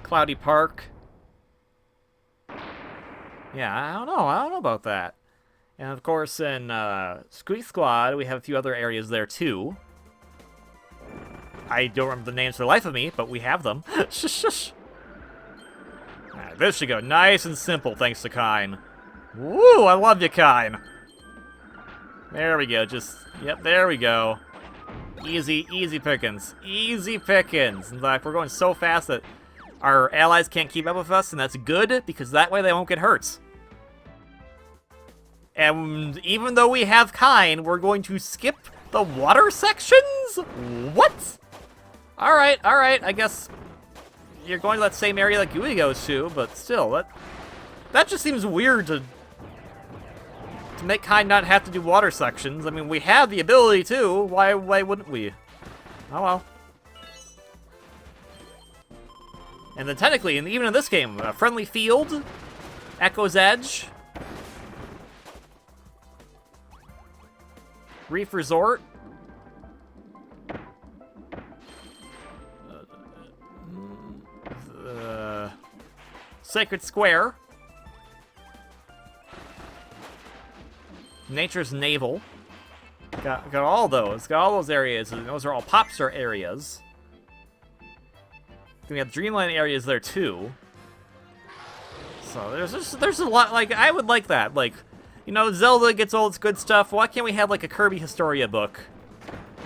A: Cloudy Park, Yeah, I don't know. I don't know about that. And of course, in Squeak Squad, we have a few other areas there too. I don't remember the names for the life of me, but we have them. Shush, shush. Alright, this should go nice and simple, thanks to Kine. Woo! I love you, Kine. There we go. Yep, there we go. Easy, easy pickings. Easy pickings. In fact, we're going so fast that our allies can't keep up with us, and that's good, because that way they won't get hurt. And even though we have Kine, we're going to skip the water sections? What? Alright, I guess you're going to that same area that Gooey goes to, but still, that just seems weird to make Kine not have to do water sections. I mean, we have the ability to. Why wouldn't we? Oh well. And then technically, and even in this game, a friendly field, Echo's Edge, Reef Resort, Sacred Square, Nature's Navel. Got all those. Got all those areas, and those are all pop star areas. We have Dreamland areas there too. So there's a lot. Like, I would like that. Like, you know, Zelda gets all its good stuff. Why can't we have like a Kirby Historia book,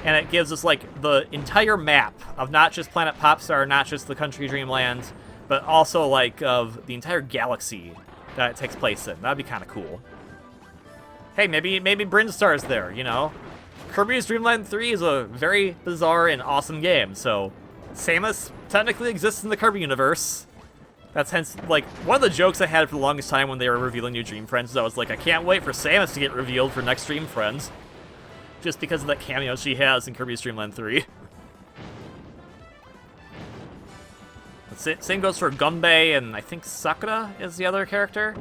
A: and it gives us like the entire map of not just Planet Popstar, not just the country Dreamland, but also like of the entire galaxy that it takes place in. That'd be kind of cool. Hey, maybe Brinstar's there. You know, Kirby's Dream Land 3 is a very bizarre and awesome game. So Samus technically exists in the Kirby universe. That's hence, like, one of the jokes I had for the longest time when they were revealing new Dream Friends is I was like, I can't wait for Samus to get revealed for next Dream Friends. Just because of that cameo she has in Kirby's Dream Land 3. Same goes for Gunbei, and I think Sakura is the other character.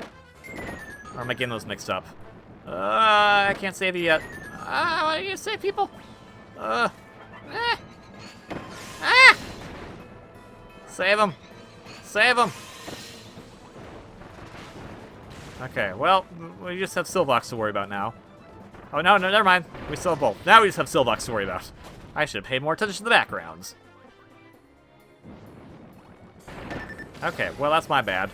A: Or am I getting those mixed up? I can't save you yet. Why are you gonna save people? Save them. Save them. Okay, well, we just have Silvox to worry about now. Oh, no, never mind. We still have both. Now we just have Silvox to worry about. I should have paid more attention to the backgrounds. Okay, well, that's my bad.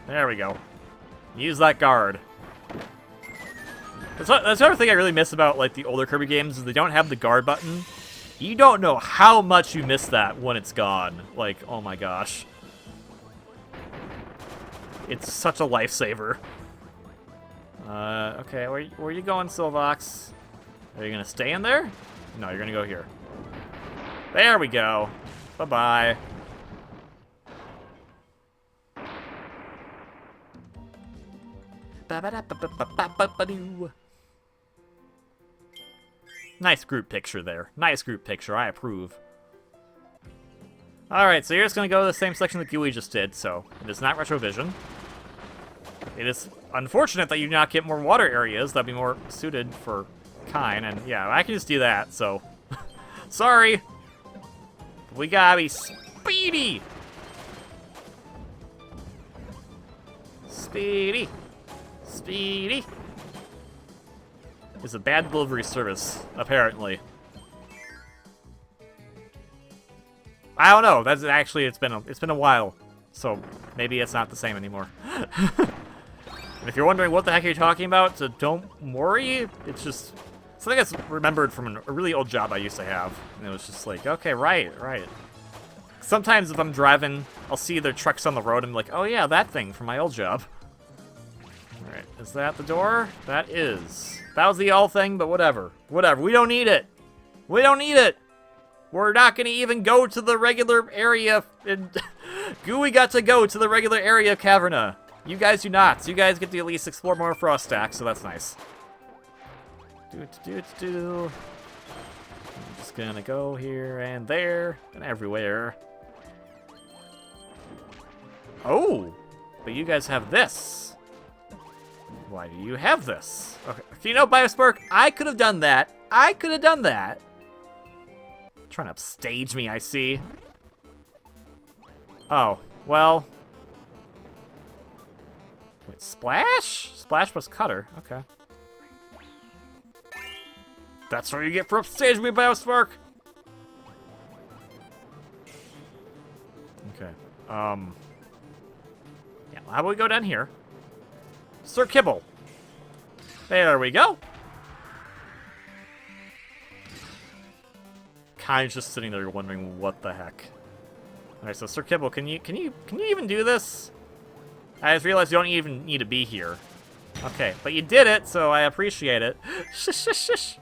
A: There we go. Use that guard. That's another thing I really miss about, like, the older Kirby games is they don't have the guard button. You don't know how much you miss that when it's gone. Like, oh my gosh. It's such a lifesaver. Okay, where are you going, Silvox? Are you gonna stay in there? No, you're gonna go here. There we go. Bye-bye. Nice group picture there. Nice group picture. I approve. Alright, so you're just going to go to the same section that Gooey just did, so it is not Retrovision. It is unfortunate that you do not get more water areas. That'd be more suited for Kine, and yeah, I can just do that, so... Sorry! We gotta be speedy! Speedy! Speedy! It's a bad delivery service, apparently. I don't know. That's actually it's been a while, so maybe it's not the same anymore. And if you're wondering what the heck you're talking about, so don't worry. It's just something that's remembered from a really old job I used to have, and it was just like, okay, right. Sometimes if I'm driving, I'll see their trucks on the road, and I'm like, oh yeah, that thing from my old job. All right, is that the door? That is. That was the all thing, but whatever. Whatever. We don't need it. We don't need it. We're not going to even go to the regular area. Gooey got to go to the regular area of Caverna. You guys do not. So you guys get to at least explore more Frost Stack, so that's nice. I'm just going to go here and there and everywhere. Oh, but you guys have this. Why do you have this? Okay. You know, Biospark, I could have done that. Trying to upstage me, I see. Oh, well. Wait, Splash? Splash was Cutter. Okay. That's what you get for upstage me, Biospark! Okay. Yeah, how about we go down here? Sir Kibble. There we go. Kine's just sitting there wondering what the heck. Alright, so Sir Kibble, can you even do this? I just realized you don't even need to be here. Okay, but you did it, so I appreciate it. Shush, shush, shush.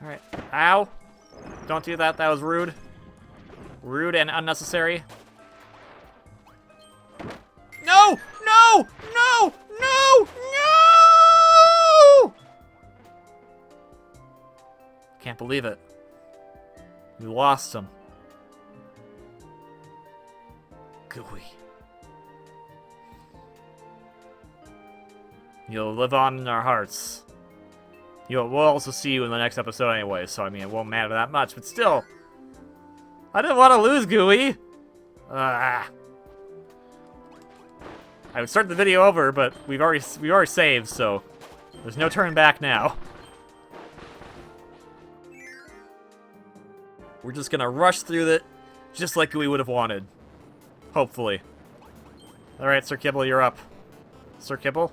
A: Alright. Ow. Don't do that, that was rude. Rude and unnecessary. No! No! No! No! No! Can't believe it. We lost him. Gooey. You'll live on in our hearts. We'll also see you in the next episode anyway, so I mean, it won't matter that much, but still. I didn't want to lose, Gooey. I would start the video over, but we've already saved, so there's no turning back now. We're just gonna rush through it, just like we would have wanted. Hopefully. Alright, Sir Kibble, you're up. Sir Kibble?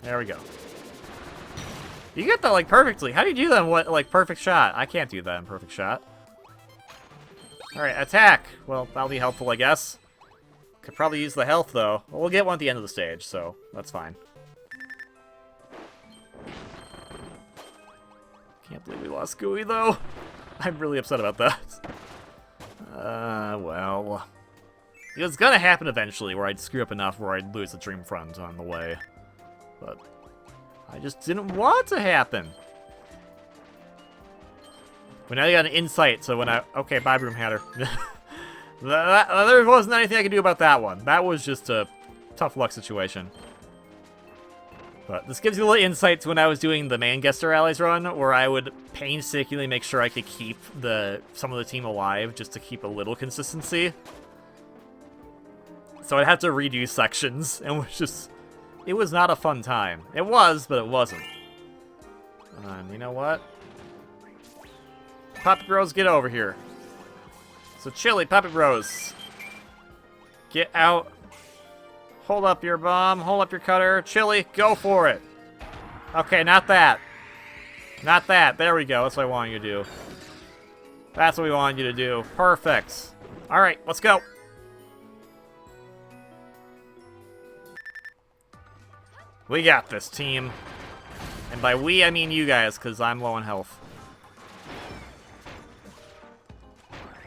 A: There we go. You get that, like, perfectly. How do you do that in, like, perfect shot? I can't do that in perfect shot. Alright, attack! Well, that'll be helpful, I guess. Could probably use the health, though. Well, we'll get one at the end of the stage, so that's fine. Can't believe we lost Gooey, though. I'm really upset about that. Well... It was gonna happen eventually, where I'd screw up enough where I'd lose the Dream Friend on the way. But I just didn't want it to happen. But now you got an insight, so when I... Okay, bye, Broom Hatter. There wasn't anything I could do about that one. That was just a tough luck situation. But this gives you a little insight to when I was doing the main Star Allies run, where I would painstakingly make sure I could keep some of the team alive, just to keep a little consistency. So I'd have to redo sections, and it was not a fun time. It was, but it wasn't. You know what? Poppy Bros, get over here. So Chili, Poppy Bros. Get out. Hold up your bomb, hold up your cutter. Chili, go for it. Okay, not that. Not that. There we go. That's what I wanted you to do. That's what we wanted you to do. Perfect. Alright, let's go. We got this, team. And by we, I mean you guys, because I'm low on health.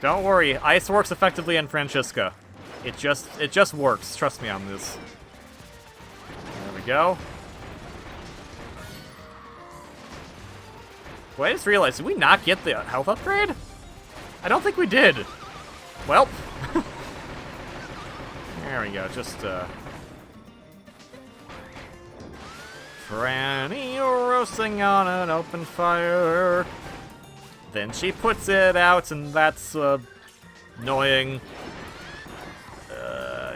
A: Don't worry, ice works effectively in Francisca. It just works. Trust me on this. There we go. Wait, I just realized, did we not get the health upgrade? I don't think we did. Well. There we go, just, Franny roasting on an open fire. Then she puts it out, and that's, annoying.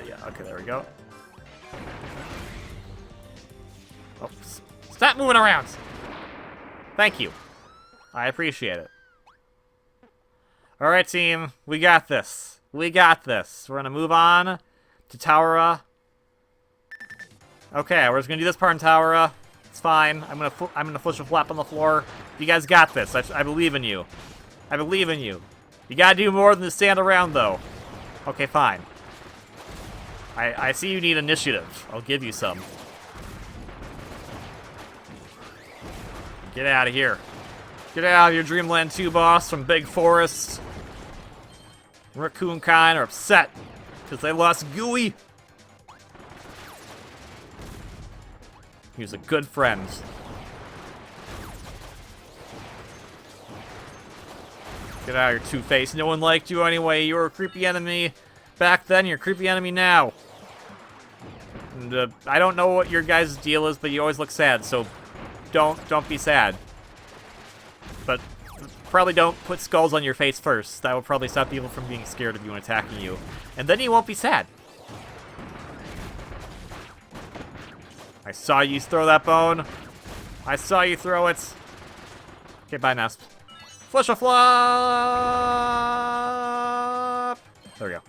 A: Yeah, okay, there we go. Oh, stop moving around! Thank you. I appreciate it. Alright, team. We got this. We got this. We're gonna move on to Towera. Okay, we're just gonna do this part in Towera. It's fine. I'm gonna push a flap on the floor. You guys got this. I believe in you. I believe in you. You gotta do more than stand around, though. Okay, fine. I see you need initiative. I'll give you some. Get out of here. Get out of your Dreamland 2 boss from Big Forest. Raccoon Kine are upset because they lost Gooey. He was a good friend. Get out of here, Two-Face. No one liked you anyway. You were a creepy enemy back then. You're a creepy enemy now. And, I don't know what your guys' deal is, but you always look sad, so don't be sad. But probably don't put skulls on your face first. That will probably stop people from being scared of you and attacking you. And then you won't be sad. I saw you throw that bone. I saw you throw it. Okay, bye, Nasp. Flush a flop! There we go.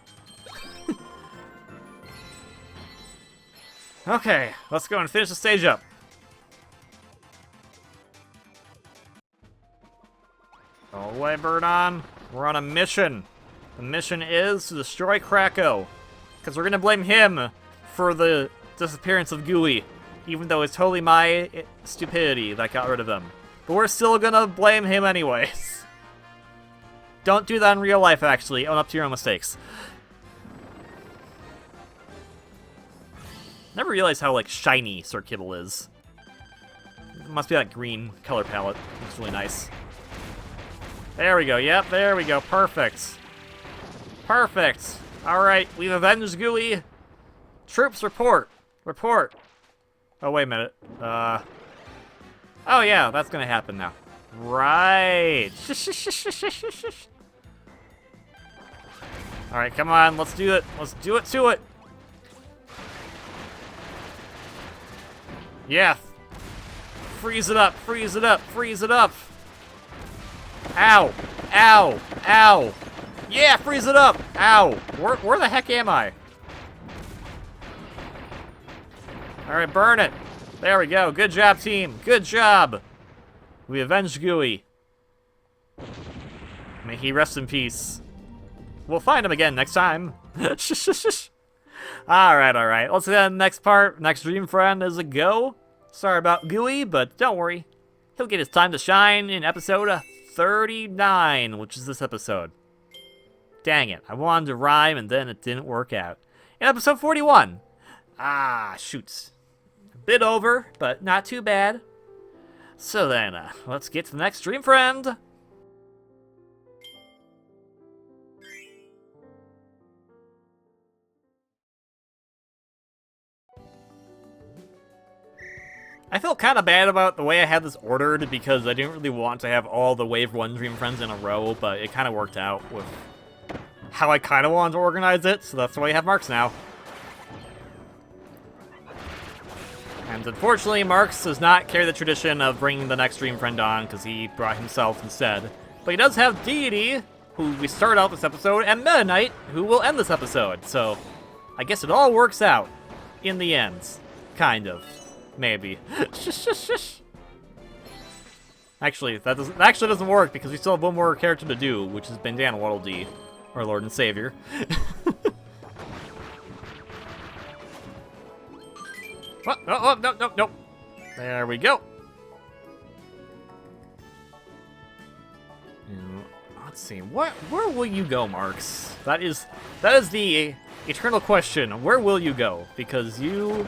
A: Okay, let's go and finish the stage up. All the way, bird on. We're on a mission. The mission is to destroy Kracko. Because we're going to blame him for the disappearance of Gooey. Even though it's totally my stupidity that got rid of him. But we're still going to blame him anyways. Don't do that in real life, actually. Own up to your own mistakes. Never realized how, like, shiny Sir Kibble is. It must be that green color palette. It's really nice. There we go. Yep, there we go. Perfect. Perfect. Alright, we've avenged Gooey. Troops, report. Report. Oh, wait a minute. Oh, yeah, that's gonna happen now. Right. Alright, come on. Let's do it. Let's do it to it. Yeah. Freeze it up, freeze it up, freeze it up. Ow, ow, ow. Yeah, freeze it up. Ow. Where the heck am I? All right, burn it. There we go. Good job, team. Good job. We avenged Gooey. May he rest in peace. We'll find him again next time. Alright. Let's get on the next part. Next Dream Friend is a go. Sorry about Gooey, but don't worry. He'll get his time to shine in episode 39, which is this episode. Dang it. I wanted to rhyme and then it didn't work out. In episode 41. Ah, shoots. A bit over, but not too bad. So then, let's get to the next Dream Friend. I felt kind of bad about the way I had this ordered because I didn't really want to have all the Wave 1 Dream Friends in a row, but it kind of worked out with how I kind of wanted to organize it, so that's why you have Marx now. And unfortunately, Marx does not carry the tradition of bringing the next Dream Friend on because he brought himself instead. But he does have Dedede, who we start out this episode, and Meta Knight, who will end this episode. So I guess it all works out in the end. Kind of. Maybe. Actually, that doesn't work because we still have one more character to do, which is Bandanna Waddle Dee, our Lord and Savior. Oh, no. There we go. Let's see. Where will you go, Marx? That is the eternal question. Where will you go? Because you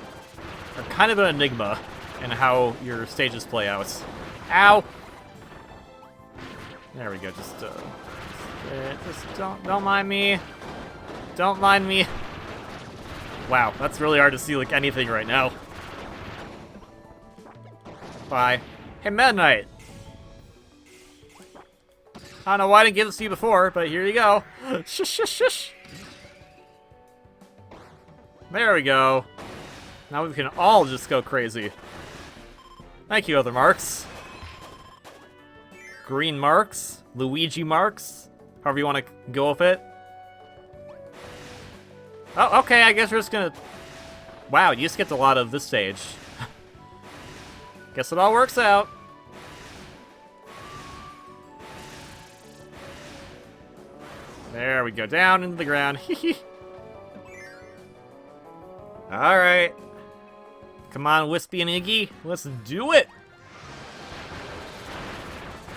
A: are kind of an enigma in how your stages play out. Ow! There we go. Just don't mind me. Don't mind me. Wow, that's really hard to see like anything right now. Bye. Hey, Meta Knight. I don't know why I didn't give this to you before, but here you go. Shush. There we go. Now we can all just go crazy. Thank you, other Marx. Green Marx, Luigi Marx, however you want to go with it. Oh, okay, I guess we're just gonna... Wow, you skipped a lot of this stage. Guess it all works out. There we go, down into the ground. Alright. Come on, Wispy and Iggy, let's do it!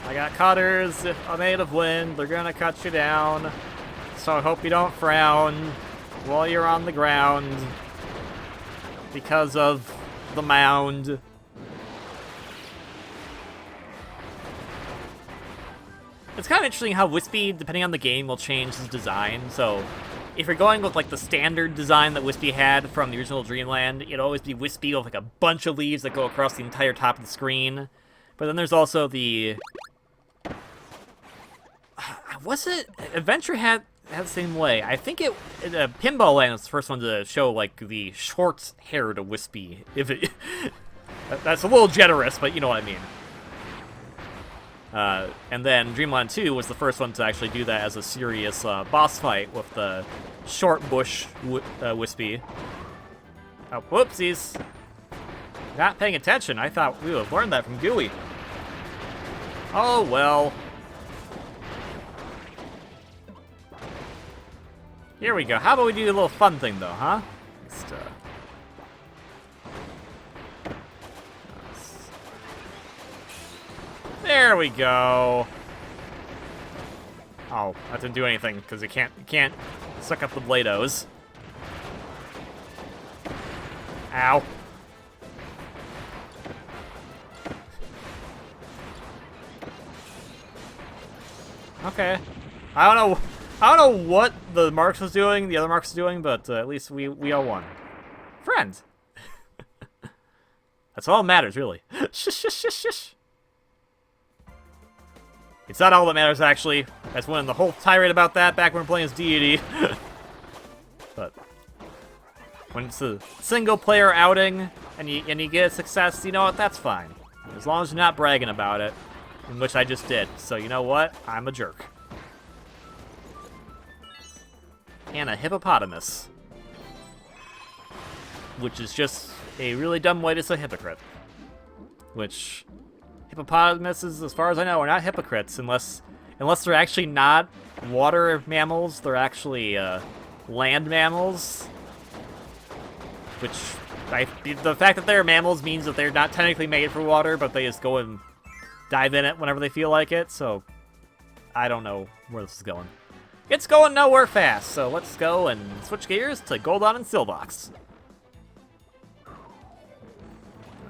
A: I got cutters made of wind, they're gonna cut you down. So I hope you don't frown while you're on the ground because of the mound. It's kind of interesting how Wispy, depending on the game, will change his design. So if you're going with like the standard design that Wispy had from the original Dreamland, it'd always be Wispy with like a bunch of leaves that go across the entire top of the screen. But then there's also the Was it Adventure had the same way? I think Pinball Land was the first one to show like the short-haired wispy. If it that's a little generous, but you know what I mean. And then Dreamland 2 was the first one to actually do that as a serious boss fight with the short bush wispy. Oh, whoopsies. Not paying attention. I thought we would have learned that from Gooey. Oh, well. Here we go. How about we do a little fun thing, though, huh? There we go. Oh, that didn't do anything because you can't suck up the Blados. Ow. Okay. I don't know what the Marx was doing, the other Marx was doing, but at least we all won. Friend. That's all that matters, really. Shush, shush, shush, shush. It's not all that matters, actually. I was winning the whole tirade about that back when we were playing as Dedede. But when it's a single-player outing and you get a success, you know what? That's fine. As long as you're not bragging about it, in which I just did. So you know what? I'm a jerk. And a hippopotamus. Which is just a really dumb way to say hypocrite. Which... hippopotamuses, as far as I know, are not hypocrites unless they're actually not water mammals. They're actually land mammals. Which, the fact that they're mammals means that they're not technically made for water, but they just go and dive in it whenever they feel like it. So, I don't know where this is going. It's going nowhere fast, so let's go and switch gears to Goldon and Silbox.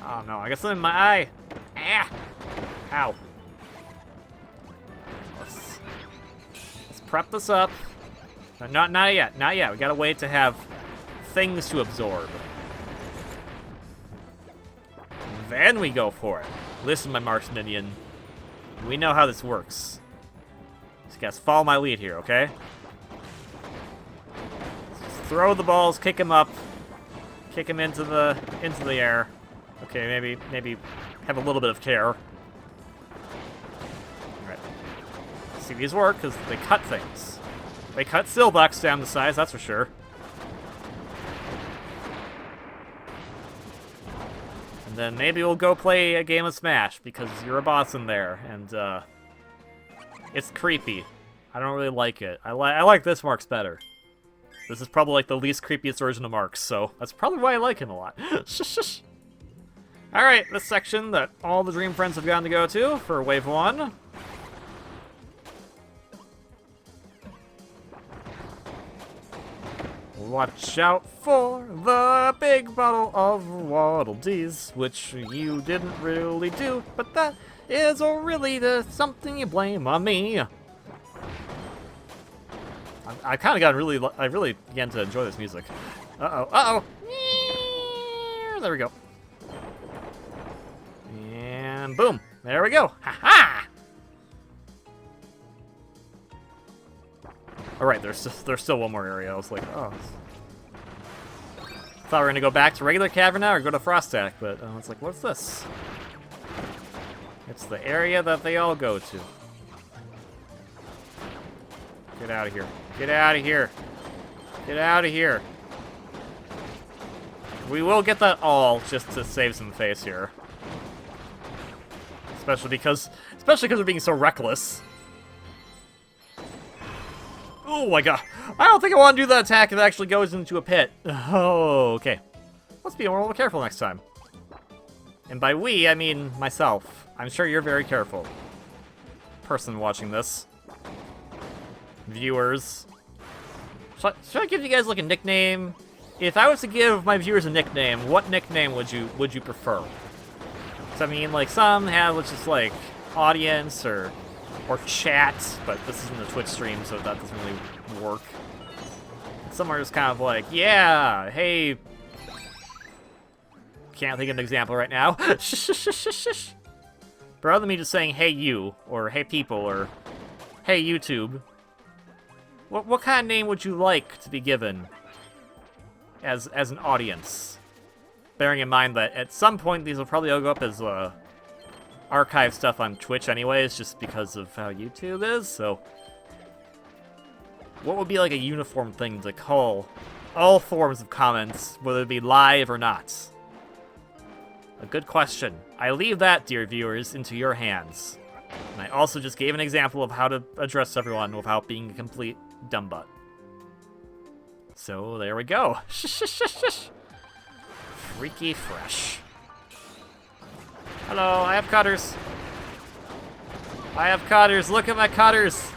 A: Oh no, I got something in my eye. Ah! Ow. Let's prep this up. Not yet, not yet. We gotta wait to have things to absorb. Then we go for it. Listen, my Marx minion. We know how this works. So you guys follow my lead here, okay? Just throw the balls, kick him up, kick him into the air. Okay, maybe have a little bit of care. All right. See, these work because they cut things. They cut Silbox down to size, that's for sure. And then maybe we'll go play a game of Smash because you're a boss in there, and it's creepy. I don't really like it. I like this Marx better. This is probably like the least creepiest version of Marx, so that's probably why I like him a lot. Shush. Alright, this section that all the Dream Friends have gotten to go to for Wave 1. Watch out for the big bottle of Waddle Dees, which you didn't really do, but that is really something you blame on me. I kind of got I really began to enjoy this music. Uh-oh. There we go. And boom. There we go. Ha-ha! Alright, there's still one more area. I was like, oh. Thought we were gonna go back to regular Caverna or go to Frostak, but I was like, what's this? It's the area that they all go to. Get out of here. Get out of here. Get out of here. We will get that all just to save some face here. Especially because we're being so reckless. Oh my god. I don't think I want to do that attack if it actually goes into a pit. Oh, okay. Let's be more careful next time. And by we, I mean myself. I'm sure you're very careful. Person watching this. Viewers. Should I give you guys like a nickname? If I was to give my viewers a nickname, what nickname would you prefer? So I mean, like some have just like audience or chat, but this isn't a Twitch stream, so that doesn't really work. Some are just kind of like, yeah, hey. Can't think of an example right now. But rather than me just saying, hey you, or hey people, or Hey, YouTube. What kind of name would you like to be given as an audience? Bearing in mind that at some point these will probably all go up as archive stuff on Twitch anyways, just because of how YouTube is, so... What would be like a uniform thing to call all forms of comments, whether it be live or not? A good question. I leave that, dear viewers, into your hands. And I also just gave an example of how to address everyone without being a complete dumbbutt. So, there we go. Freaky fresh. Hello, I have cutters. I have cutters. Look at my cutters.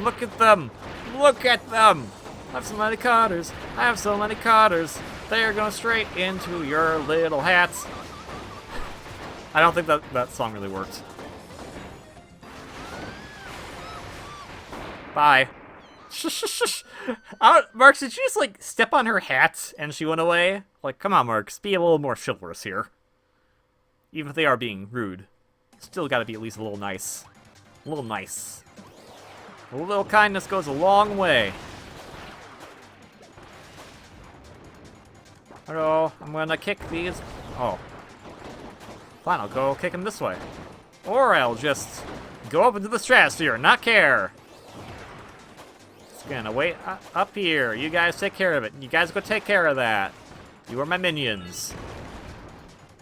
A: Look at them. Look at them. I have so many cutters. I have so many cutters. They are going straight into your little hats. I don't think that song really worked. Bye. Marx, did you just, like, step on her hat and she went away? Like, come on, Marx, be a little more chivalrous here. Even if they are being rude. Still gotta be at least a little nice. A little nice. A little kindness goes a long way. Hello, I'm gonna kick these. Oh. Fine, I'll go kick them this way. Or I'll just go up into the stratosphere and not care. Just gonna wait up here. You guys take care of it. You guys go take care of that. You are my minions.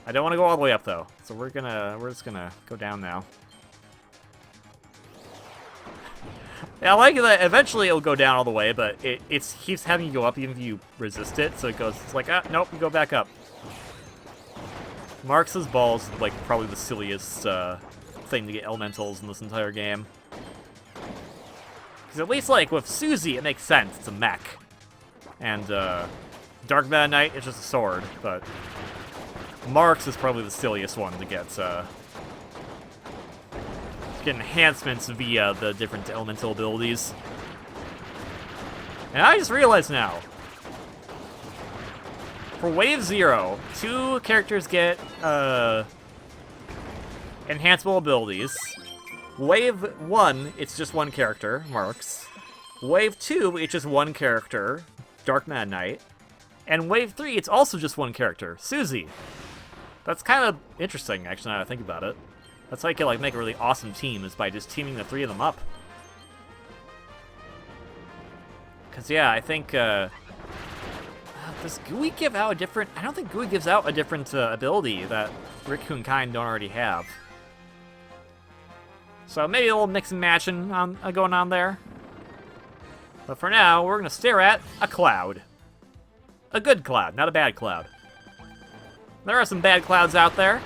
A: I don't want to go all the way up though, so we're just gonna go down now. Yeah, I like that eventually it'll go down all the way, but it keeps having you go up even if you resist it, so it's like, nope, you go back up. Marx's balls is like probably the silliest thing to get elementals in this entire game. Because at least like with Susie it makes sense, it's a mech. And Dark Meta Knight is just a sword, but Marx is probably the silliest one to get enhancements via the different elemental abilities. And I just realized now, for Wave 0, 2 characters get enhanceable abilities. Wave 1, it's just one character, Marx. Wave 2, it's just one character, Dark Mad Knight. And Wave 3, it's also just one character, Susie. That's kind of interesting, actually, now that I think about it. That's how you can, like, make a really awesome team, is by just teaming the 3 of them up. Because, yeah, I think, does Gooey give out a different... I don't think Gooey gives out a different ability that Riku and Kine don't already have. So maybe a little mix and matching going on there. But for now, we're going to stare at a cloud. A good cloud, not a bad cloud. There are some bad clouds out there.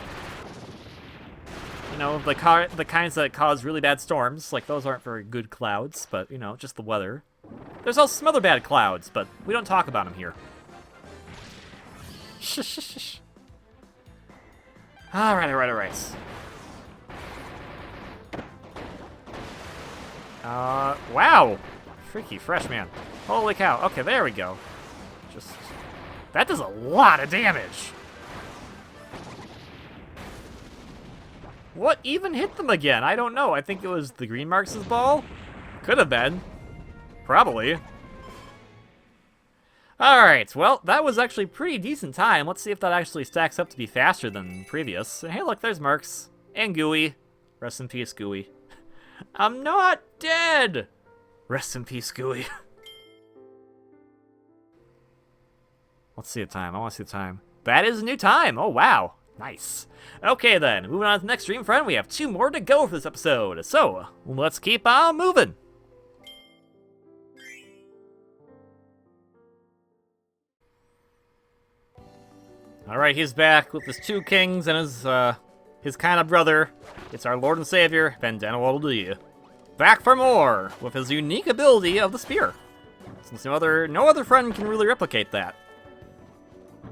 A: You know, the kinds that cause really bad storms. Like, those aren't very good clouds, but, you know, just the weather. There's also some other bad clouds, but we don't talk about them here. Alright. Wow! Freaky fresh, man. Holy cow. Okay, there we go. Just... that does a lot of damage! What even hit them again? I don't know. I think it was the Green Marx's ball? Could have been. Probably. Alright, well, that was actually a pretty decent time. Let's see if that actually stacks up to be faster than previous. And hey, look, there's Marx. And Gooey. Rest in peace, Gooey. I'm not dead! Rest in peace, Gooey. Let's see the time. I want to see the time. That is a new time! Oh, wow. Nice. Okay, then. Moving on to the next stream, friend. We have 2 more to go for this episode. So, let's keep on moving. Alright, he's back with his 2 kings and his kind of brother. It's our Lord and Savior, Bandanna Waddle Dee. Back for more, with his unique ability of the spear. Since no other friend can really replicate that.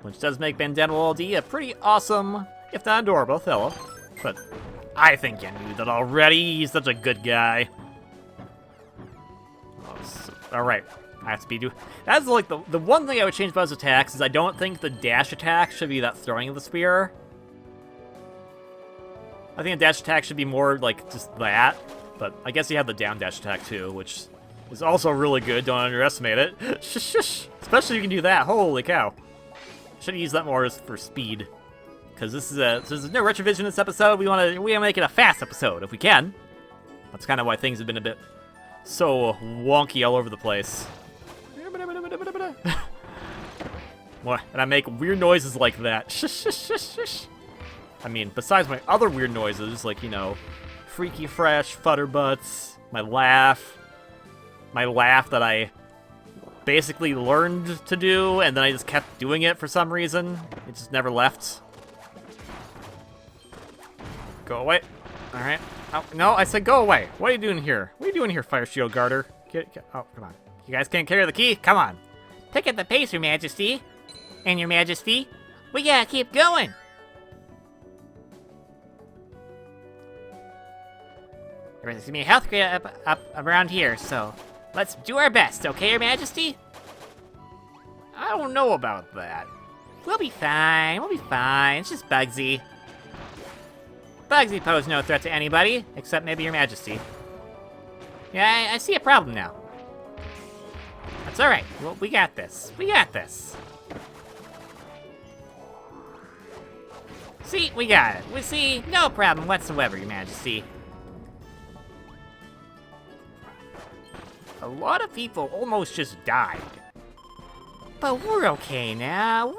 A: Which does make Bandanna Waddle Dee a pretty awesome, if not adorable, fellow. But I think you knew that already. He's such a good guy. Alright, I have to be that's like the one thing I would change about his attacks is I don't think the dash attack should be that throwing of the spear. I think a dash attack should be more like just that. But I guess he had the down dash attack too, which is also really good. Don't underestimate it. Shush, shush. Especially if you can do that. Holy cow. Should have used that more for speed. Because this is no retrovision in this episode. We wanna make it a fast episode if we can. That's kind of why things have been a bit so wonky all over the place. And I make weird noises like that. Shush, shush, shush, shush. I mean, besides my other weird noises, like, you know, Freaky Fresh, Futterbutts, my laugh that I basically learned to do, and then I just kept doing it for some reason. It just never left. Go away. Alright. Oh, no, I said go away. What are you doing here? What are you doing here, Fire Shield Garter? Oh, come on. You guys can't carry the key? Come on.
B: Pick up the pace, Your Majesty. And Your Majesty, we gotta keep going. There's gonna be a health grade up around here, so let's do our best, okay, Your Majesty?
A: I don't know about that.
B: We'll be fine, It's just Bugsy. Bugsy pose no threat to anybody, except maybe Your Majesty. Yeah, I see a problem now. That's alright, well, we got this. See, we got it. We see, no problem whatsoever, Your Majesty.
A: A lot of people almost just died.
B: But we're okay now,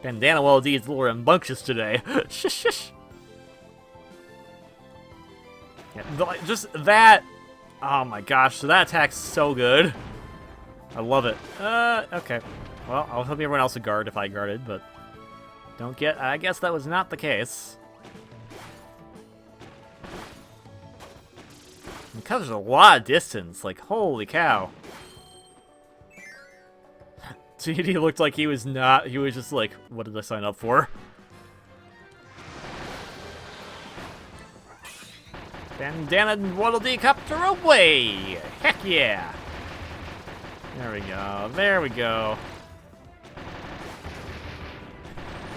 A: Bandanna Waddle Dee is a little rambunctious today. Shush, shush. Yeah, just that. Oh my gosh, so that attack's so good. I love it. Okay. Well, I'll help everyone else to guard if I guarded, but I guess that was not the case. It covers a lot of distance, like, holy cow. Dedede looked like he was just like, what did I sign up for? Bandanna Waddle Dee copter away! Heck yeah! There we go.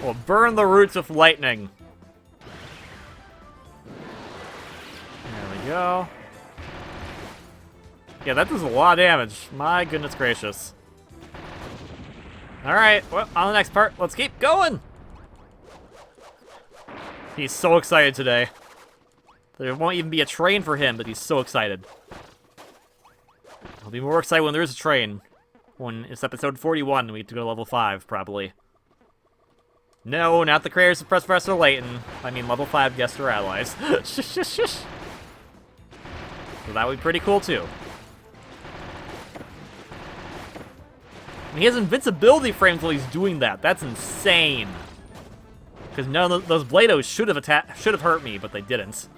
A: We'll burn the roots with lightning. There we go. Yeah, that does a lot of damage. My goodness gracious. Alright, well, on the next part, let's keep going! He's so excited today. There won't even be a train for him, but he's so excited. I'll be more excited when there is a train. When it's episode 41 and we get to go to level 5, probably. No, not the creators of Professor Layton. I mean level 5 Kirby Star Allies. Shush, shush, shush. So that would be pretty cool, too. And he has invincibility frames while he's doing that. That's insane. Because none of those Blados should have hurt me, but they didn't.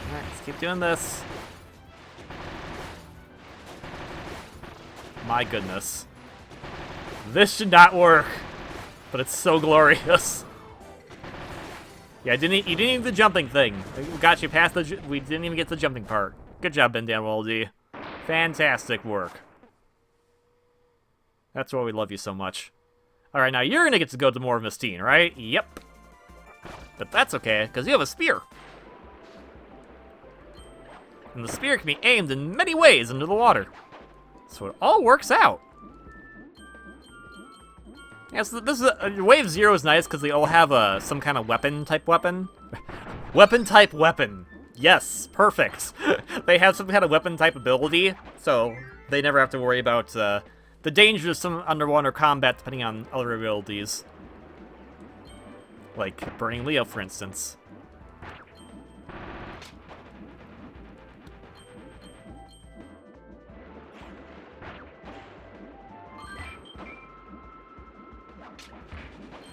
A: Alright, let's keep doing this. My goodness. This should not work. But it's so glorious. Yeah, you didn't even the jumping thing. We got you past we didn't even get the jumping part. Good job, Bandanna Waddle Dee. Fantastic work. That's why we love you so much. Alright, now you're gonna get to go to more of Mistine, right? Yep. But that's okay, because you have a spear. And the spear can be aimed in many ways into the water. So it all works out. Yeah, so this is Wave 0 is nice because they all have some kind of weapon-type weapon. Weapon-type weapon. Yes, perfect. They have some kind of weapon-type ability, so they never have to worry about the dangers of some underwater combat depending on other abilities. Like Burning Leo, for instance.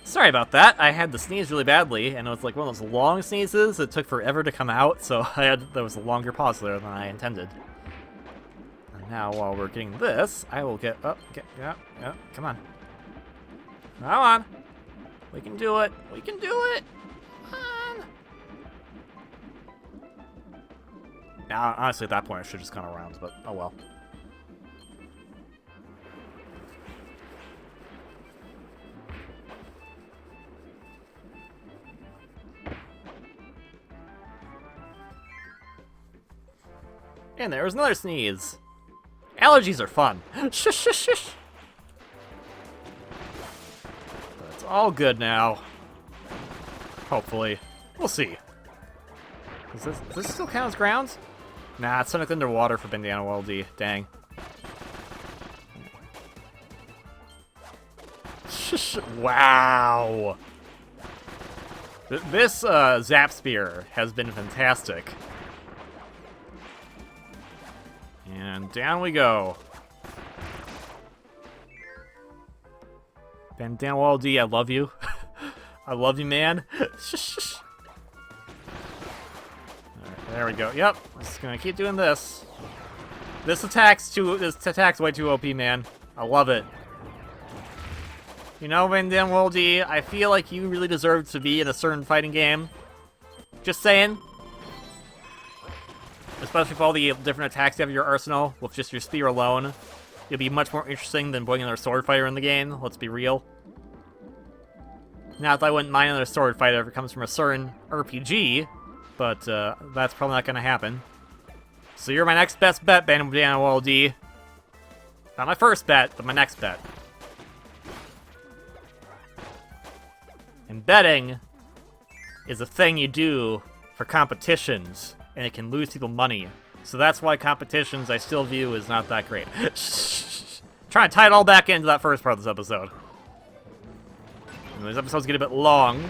A: Sorry about that. I had to sneeze really badly, and it was like one of those long sneezes. It took forever to come out, so there was a longer pause there than I intended. And now, while we're getting this, I will get up. Yeah, come on. Come on. We can do it. We can do it. Come on. Now, honestly, at that point, I should have just gone around, but oh well. And there was another sneeze. Allergies are fun. Shush, shush, shush. But it's all good now. Hopefully. We'll see. Does this still count as grounds? Nah, it's something underwater for Bandanna Waddle Dee. Dang. Wow. This Zap Spear has been fantastic. And down we go. Bandanna Waddle Dee, I love you. I love you, man. Alright, there we go. Yep, just gonna keep doing this. This attack's way too OP, man. I love it. You know, Bandanna Waddle Dee, I feel like you really deserve to be in a certain fighting game. Just saying. Especially with all the different attacks you have in your arsenal, with just your spear alone. It'll be much more interesting than putting another sword fighter in the game, let's be real. Not that I wouldn't mind another sword fighter if it comes from a certain RPG, but that's probably not going to happen. So you're my next best bet, Bandanna Waddle Dee. Not my first bet, but my next bet. And betting is a thing you do for competitions, and it can lose people money. So that's why competitions I still view as not that great. Trying to tie it all back into that first part of this episode. And these episodes get a bit long.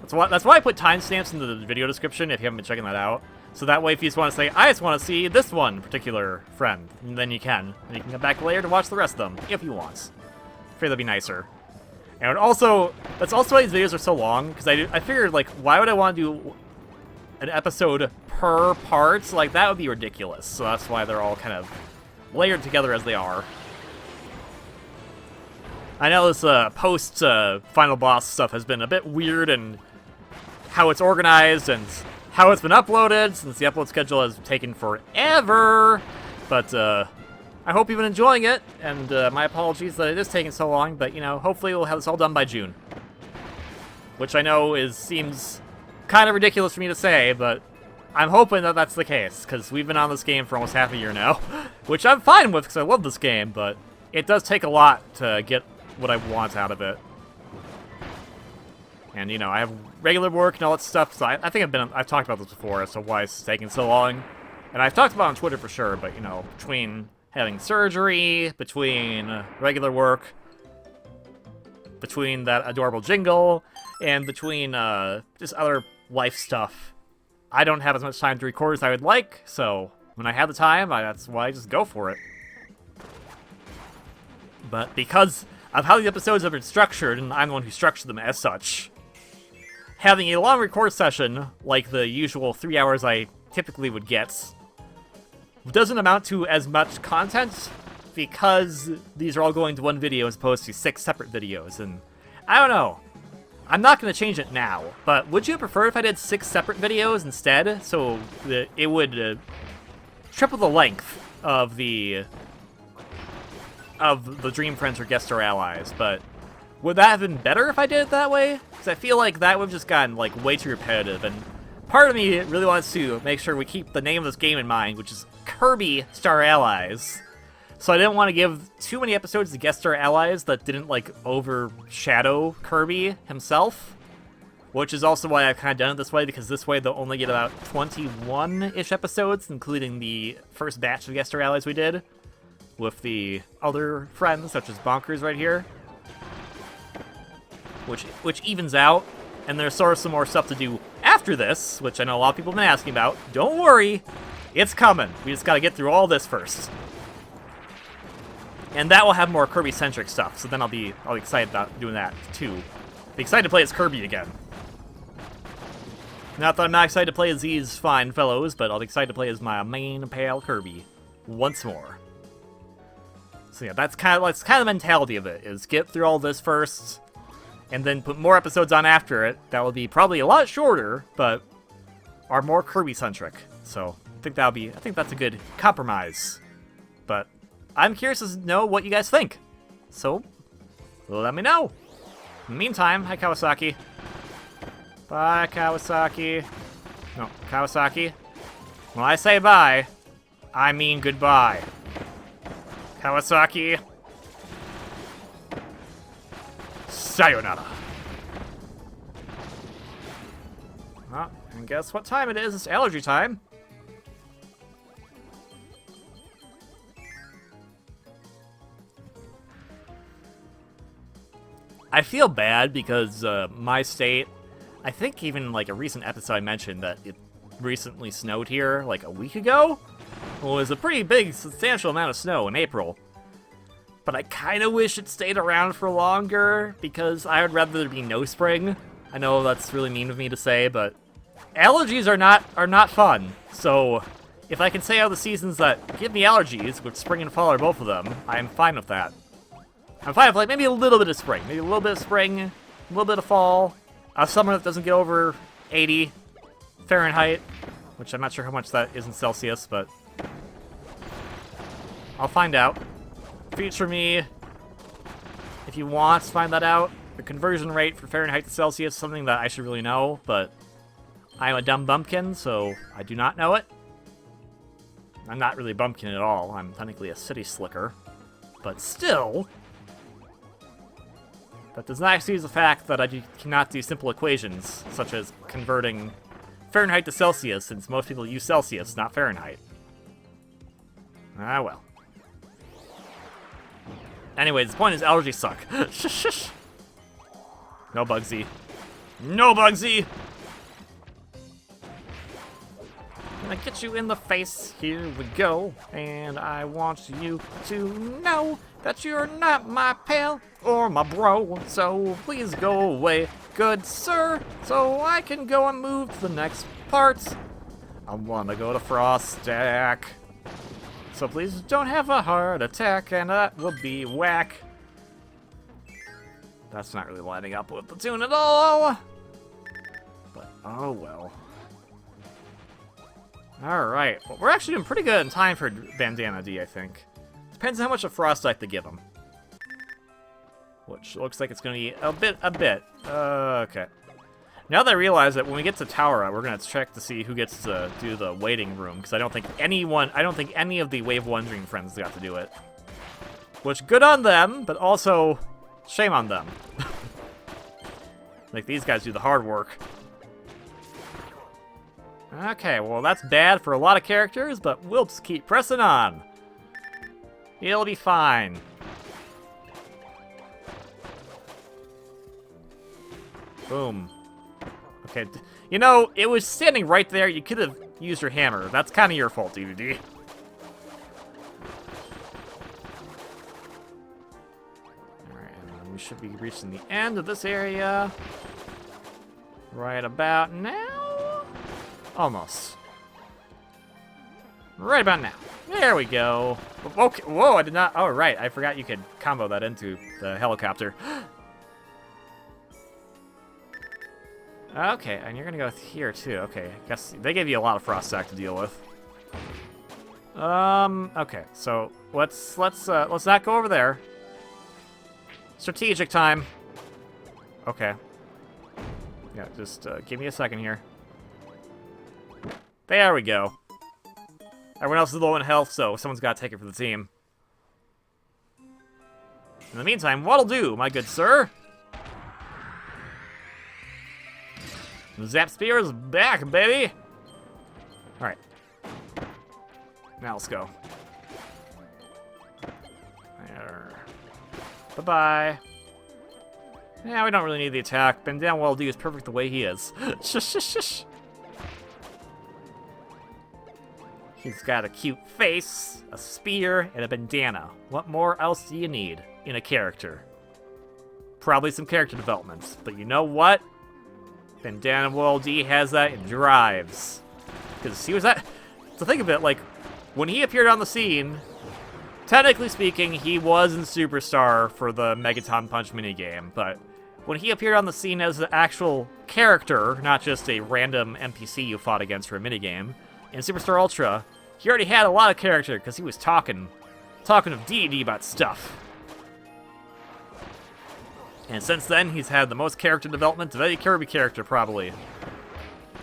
A: That's why I put timestamps into the video description if you haven't been checking that out. So that way if you just want to say, I just want to see this one particular friend, then you can. And you can come back later to watch the rest of them, if you want. I feel that'd be nicer. And also, that's also why these videos are so long, because I figured, like, why would I want to do an episode per part? Like, that would be ridiculous. So that's why they're all kind of layered together as they are. I know this post-final boss stuff has been a bit weird, and how it's organized, and how it's been uploaded, since the upload schedule has taken forever. But, I hope you've been enjoying it, and my apologies that it is taking so long, but, you know, hopefully we'll have this all done by June. Which I know seems kind of ridiculous for me to say, but I'm hoping that that's the case, because we've been on this game for almost half a year now, which I'm fine with, because I love this game, but it does take a lot to get what I want out of it. And, you know, I have regular work and all that stuff, so I think I've talked about this before as to why it's taking so long. And I've talked about it on Twitter for sure, but, you know, between having surgery, between regular work, between that adorable jingle, and between just other life stuff, I don't have as much time to record as I would like, so when I have the time, that's why I just go for it. But because of how the episodes have been structured, and I'm the one who structured them as such, having a long record session, like the usual 3 hours I typically would get, doesn't amount to as much content, because these are all going to one video as opposed to 6 separate videos, and I don't know. I'm not going to change it now, but would you prefer if I did 6 separate videos instead, so that it would triple the length of the Dream Friends or Guest Star Allies, but would that have been better if I did it that way? Because I feel like that would have just gotten, like, way too repetitive, and part of me really wants to make sure we keep the name of this game in mind, which is Kirby Star Allies. So I didn't want to give too many episodes to Guest Star Allies that didn't, like, overshadow Kirby himself. Which is also why I've kind of done it this way, because this way they'll only get about 21-ish episodes, including the first batch of Guest Star Allies we did, with the other friends, such as Bonkers right here. Which evens out, and there's sort of some more stuff to do after this, which I know a lot of people have been asking about. Don't worry, it's coming. We just gotta get through all this first. And that will have more Kirby-centric stuff, so then I'll be excited about doing that, too. Be excited to play as Kirby again. Not that I'm not excited to play as these fine fellows, but I'll be excited to play as my main pal Kirby once more. So yeah, that's kind of the mentality of it, is get through all this first, and then put more episodes on after it. That will be probably a lot shorter, but are more Kirby-centric. So I think that's a good compromise. But I'm curious to know what you guys think. So let me know. In the meantime, hi Kawasaki. Bye Kawasaki. No, Kawasaki. When I say bye, I mean goodbye. Kawasaki. Sayonara. Well, and guess what time it is? It's allergy time. I feel bad because my state, I think even like a recent episode I mentioned that it recently snowed here like a week ago. Well, it was a pretty big, substantial amount of snow in April. But I kind of wish it stayed around for longer because I would rather there be no spring. I know that's really mean of me to say, but allergies are not fun. So if I can say out of the seasons that give me allergies, which spring and fall are both of them, I am fine with that. I'm fine with like maybe a little bit of spring, maybe a little bit of spring, a little bit of fall, a summer that doesn't get over 80 Fahrenheit, which I'm not sure how much that is in Celsius, but I'll find out. Future me, if you want to find that out. The conversion rate for Fahrenheit to Celsius is something that I should really know, but I'm a dumb bumpkin, so I do not know it. I'm not really a bumpkin at all. I'm technically a city slicker, but still, that does not excuse the fact that I cannot do simple equations, such as converting Fahrenheit to Celsius, since most people use Celsius, not Fahrenheit. Ah, well. Anyways, the point is allergies suck. Shush. No Bugsy. No Bugsy! Gonna get you in the face. Here we go. And I want you to know that you're not my pal or my bro. So please go away, good sir, so I can go and move to the next part. I wanna go to Frostak. So please don't have a heart attack, and that will be whack. That's not really lining up with the tune at all. But, oh well. Alright, well, we're actually doing pretty good in time for Bandanna Dee, I think. Depends on how much of Frostite to give him. Which looks like it's going to be a bit. Okay. Now that I realize that when we get to Taura, we're going to check to see who gets to do the waiting room, because I don't think any of the Wave 1 Dream Friends got to do it. Which, good on them, but also, shame on them. Like, these guys do the hard work. Okay, well, that's bad for a lot of characters, but we'll just keep pressing on. It'll be fine. Boom. Okay, you know, it was standing right there. You could have used your hammer. That's kind of your fault, Dedede. Alright, and we should be reaching the end of this area. Right about now? Almost. Right about now. There we go. Okay, whoa, I did not... Oh, right, I forgot you could combo that into the helicopter. Okay, and you're gonna go here too. Okay, I guess they gave you a lot of frost sack to deal with. Okay, so let's not go over there. Strategic time. Okay. Yeah, just give me a second here. There we go. Everyone else is low in health, so someone's got to take it for the team. In the meantime, Waddle Dee, my good sir. Zap Spear is back, baby! Alright. Now let's go. There. Bye-bye. Yeah, we don't really need the attack. Bandanna Waddle Dee is perfect the way he is. Shush, shush, shush. He's got a cute face, a spear, and a bandana. What more else do you need in a character? Probably some character development. But you know what? Bandanna Waddle Dee has that in drives. Because he was at... To think of it, like, when he appeared on the scene, technically speaking, he was in Superstar for the Megaton Punch minigame, but when he appeared on the scene as an actual character, not just a random NPC you fought against for a minigame, in Superstar Ultra, he already had a lot of character, because he was talking of Dedede about stuff. And since then, he's had the most character development of any Kirby character, probably.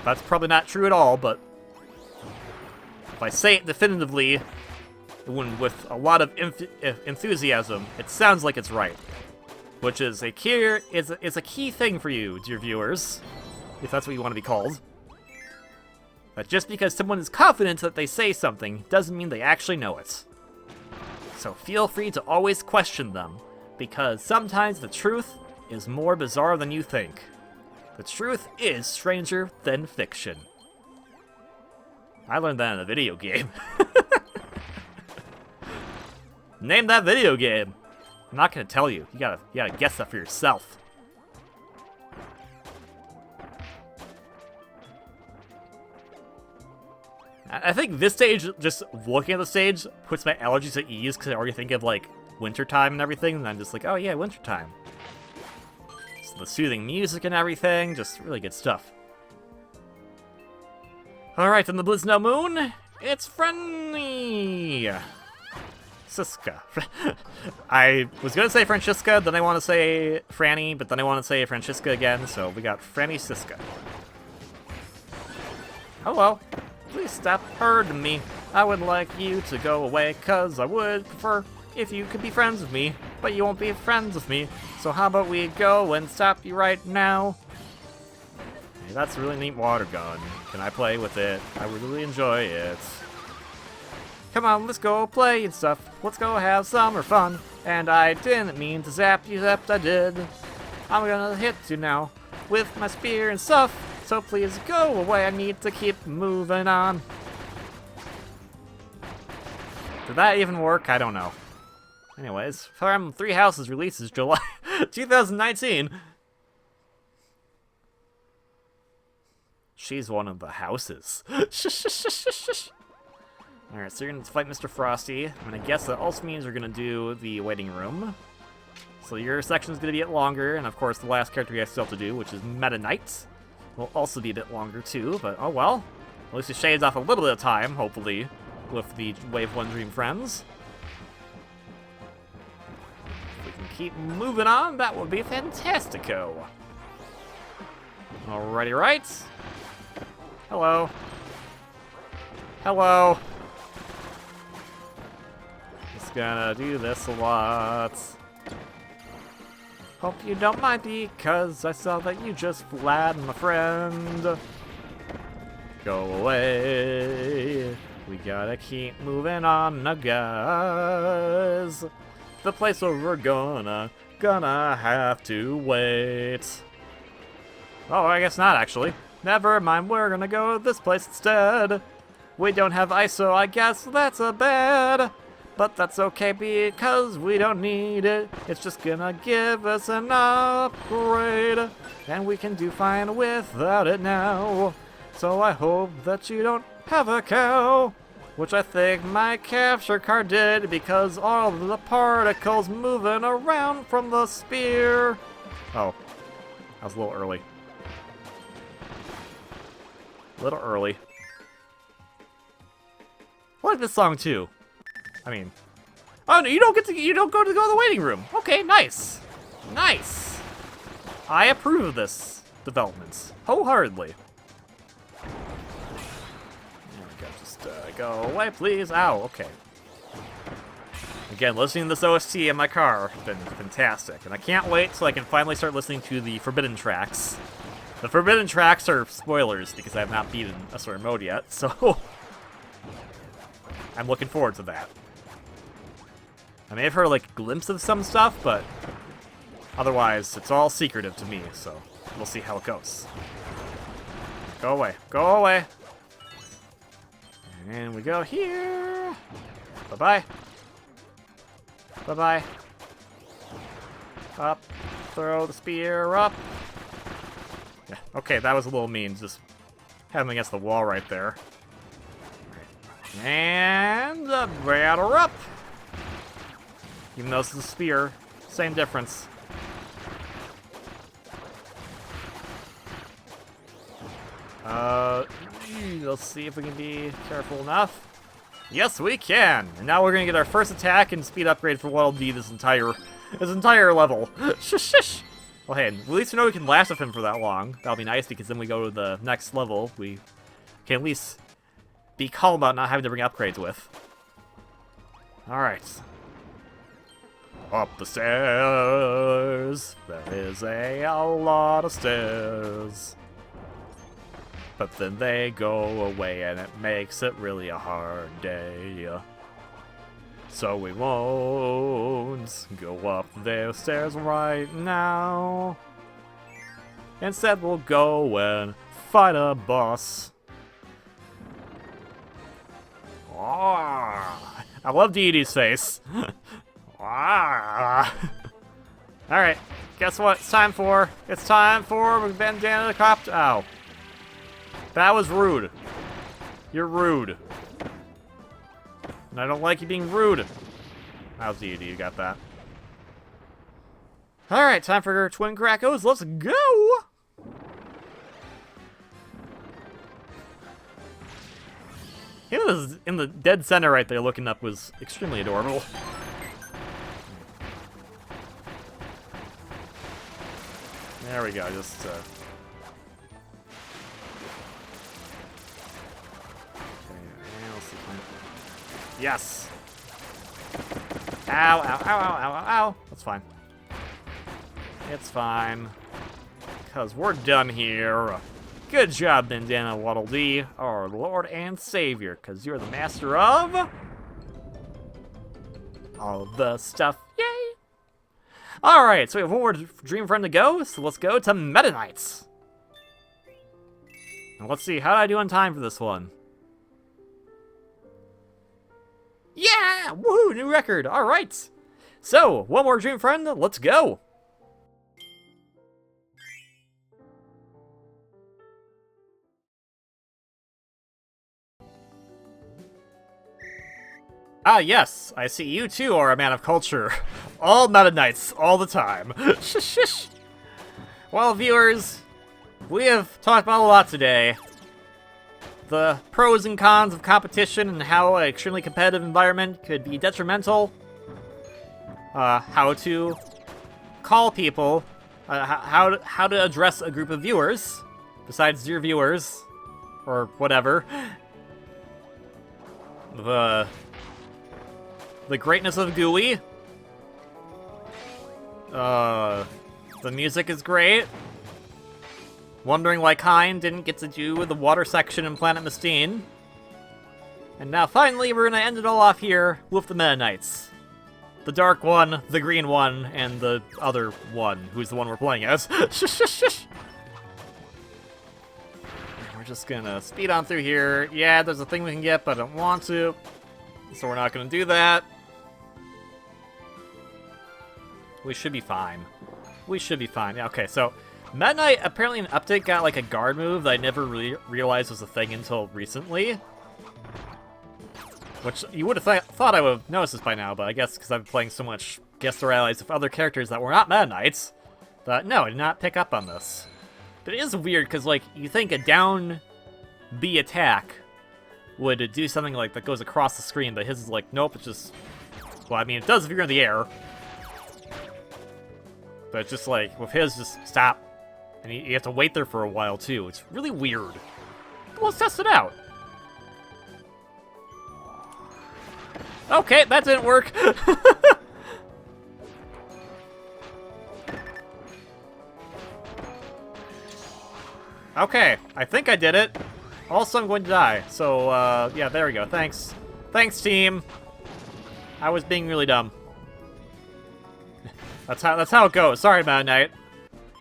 A: That's probably not true at all, but if I say it definitively, with a lot of enthusiasm, it sounds like it's right. Which is a key thing for you, dear viewers, if that's what you want to be called. But just because someone is confident that they say something doesn't mean they actually know it. So feel free to always question them, because sometimes the truth is more bizarre than you think. The truth is stranger than fiction. I learned that in a video game. Name that video game. I'm not gonna tell you. You gotta guess that for yourself. I think this stage, just looking at the stage, puts my allergies at ease because I already think of like wintertime and everything, and I'm just like, oh yeah, wintertime. So the soothing music and everything, just really good stuff. Alright, on the Blizzno Moon, it's friendly! Siska. I was gonna say Francisca, then I want to say Franny, but then I want to say Francisca again, so we got Franny Siska. Hello. Please stop hurting me. I would like you to go away, cause I would prefer if you could be friends with me, but you won't be friends with me, so how about we go and stop you right now? Hey, that's a really neat water gun. Can I play with it? I would really enjoy it. Come on, let's go play and stuff. Let's go have summer fun. And I didn't mean to zap you, except I did. I'm gonna hit you now with my spear and stuff. So please go away, I need to keep moving on. Did that even work? I don't know. Anyways, Fire Emblem Three Houses releases July 2019. She's one of the houses. Alright, so you're gonna fight Mr. Frosty. I'm gonna guess that also means we're gonna do the waiting room. So your section's gonna be a bit longer, and of course the last character we still have to do, which is Meta Knight, will also be a bit longer too, but oh well. At least it shaves off a little bit of time, hopefully, with the Wave 1 Dream friends. If we can keep moving on, that would be fantastico. Alrighty, right. Hello. Hello. Just gonna do this a lot. Hope you don't mind because I saw that you just flattened my friend. Go away. We gotta keep moving on now, guys. The place where we're gonna have to wait. Oh, I guess not, actually. Never mind, we're gonna go to this place instead. We don't have ice, so I guess that's a bad. But that's okay because we don't need it. It's just gonna give us an upgrade. And we can do fine without it now. So I hope that you don't have a cow. Which I think my capture card did because all of the particles moving around from the spear. Oh, that was a little early. A little early. I like this song too. I mean, oh no, you don't go to the waiting room. Okay, nice, nice. I approve of this development wholeheartedly. There we go. Just go away, please. Ow. Okay. Again, listening to this OST in my car has been fantastic, and I can't wait till I can finally start listening to the Forbidden tracks. The Forbidden tracks are spoilers because I have not beaten a certain mode yet, so I'm looking forward to that. I may have heard like a glimpse of some stuff, but otherwise it's all secretive to me, so we'll see how it goes. Go away. Go away. And we go here. Bye-bye. Bye-bye. Up. Throw the spear up. Yeah, okay, that was a little mean, just having against the wall right there. And the batter up. Even though this is a spear, same difference. Let's see if we can be careful enough. Yes, we can! And now we're gonna get our first attack and speed upgrade for Waddle Dee this entire level. Shush, shush! Well, hey, at least we know we can last with him for that long. That'll be nice because then we go to the next level. We can at least be calm about not having to bring upgrades with. Alright. Up the stairs. There is a lot of stairs. But then they go away and it makes it really a hard day. So we won't go up those stairs right now. Instead we'll go and fight a boss. I love Dedede's face. Alright, guess what it's time for? It's time for Bandanna Copter. Ow. That was rude. You're rude. And I don't like you being rude. How's Dedede? You got that. Alright, time for Twin Crackos. Let's go! Him in the dead center right there looking up was extremely adorable. There we go, just yes! Ow, ow, ow, ow, ow, ow. That's fine. It's fine. Because we're done here. Good job, Bandanna Waddle Dee, our Lord and Savior, because you're the master of all the stuff. Yay! Alright, so we have one more dream friend to go, so let's go to Meta Knights. And let's see, how did I do on time for this one? Yeah! Woohoo! New record! Alright! So, one more dream friend, let's go! Ah, yes, I see you too are a man of culture. All Meta Knights, all the time. Shush, shush. Well, viewers, we have talked about a lot today. The pros and cons of competition and how an extremely competitive environment could be detrimental. How to call people. How to address a group of viewers, besides your viewers, or whatever. The greatness of Gooey. The music is great. Wondering why Kine didn't get to do the water section in Planet Mystine. And now finally we're gonna end it all off here with the Meta Knights. The dark one, the green one, and the other one, who's the one we're playing as. Shush, shush, shush. We're just gonna speed on through here. Yeah, there's a thing we can get, but I don't want to. So we're not gonna do that. We should be fine. We should be fine. Yeah, okay, so Meta Knight apparently in an update got like a guard move that I never really realized was a thing until recently. Which you would have thought I would have noticed this by now, but I guess because I've been playing so much Guest Star Allies with other characters that were not Meta Knights, that no, I did not pick up on this. But it is weird because like you think a down B attack would do something like that goes across the screen, but his is like, nope, it's just, well, I mean, it does if you're in the air. But it's just like, with his, just stop. And you have to wait there for a while, too. It's really weird. But let's test it out. Okay, that didn't work. Okay, I think I did it. Also, I'm going to die. So, yeah, there we go. Thanks. Thanks, team. I was being really dumb. That's how it goes. Sorry, Meta Knight.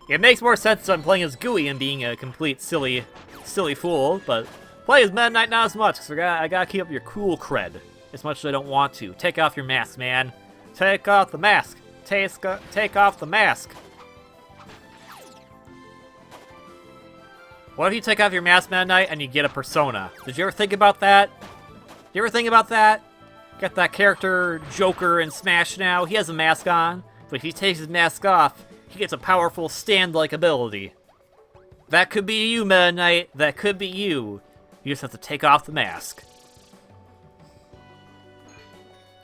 A: It makes more sense if I'm playing as Gooey and being a complete silly fool, but play as Meta Knight not as much, because I gotta keep up your cool cred as much as I don't want to. Take off your mask, man. Take off the mask. Take off the mask. What if you take off your mask, Meta Knight, and you get a persona? Did you ever think about that? You ever think about that? Got that character Joker in Smash now. He has a mask on, but if he takes his mask off, he gets a powerful stand-like ability. That could be you, Meta Knight. That could be you. You just have to take off the mask.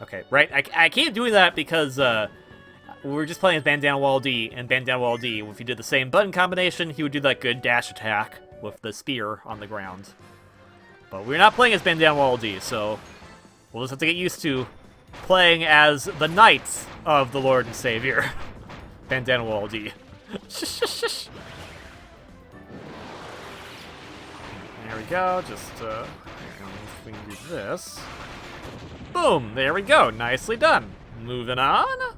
A: Okay, right? I keep doing that because we were just playing as Bandanna Waddle Dee, and Bandanna Waddle Dee, if you did the same button combination, he would do that good dash attack with the spear on the ground. But we're not playing as Bandanna Waddle Dee, so we'll just have to get used to playing as the Knights of the Lord and Savior, Bandanna Waddle Dee. There we go, just, if we can do this. Boom, there we go, nicely done. Moving on.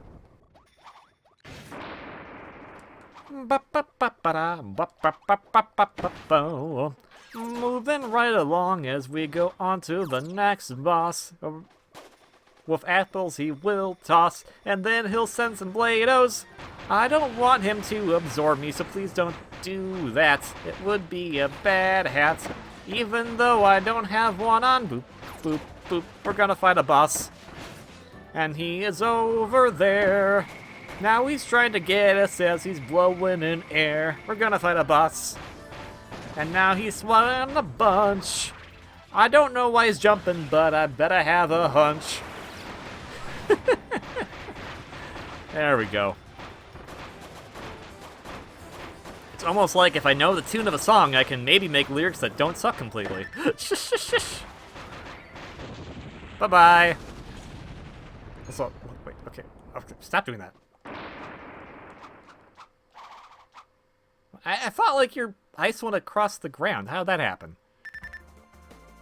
A: Moving right along as we go on to the next boss. With apples he will toss, and then he'll send some Blados. I don't want him to absorb me, so please don't do that. It would be a bad hat. Even though I don't have one on. Boop, boop, boop. We're gonna fight a boss. And he is over there. Now he's trying to get us as he's blowing in air. We're gonna fight a boss. And now he's swatting a bunch. I don't know why he's jumping, but I bet I have a hunch. There we go. It's almost like if I know the tune of a song, I can maybe make lyrics that don't suck completely. Bye-bye. Also, wait, okay, stop doing that. I thought, like, your ice went across the ground. How'd that happen?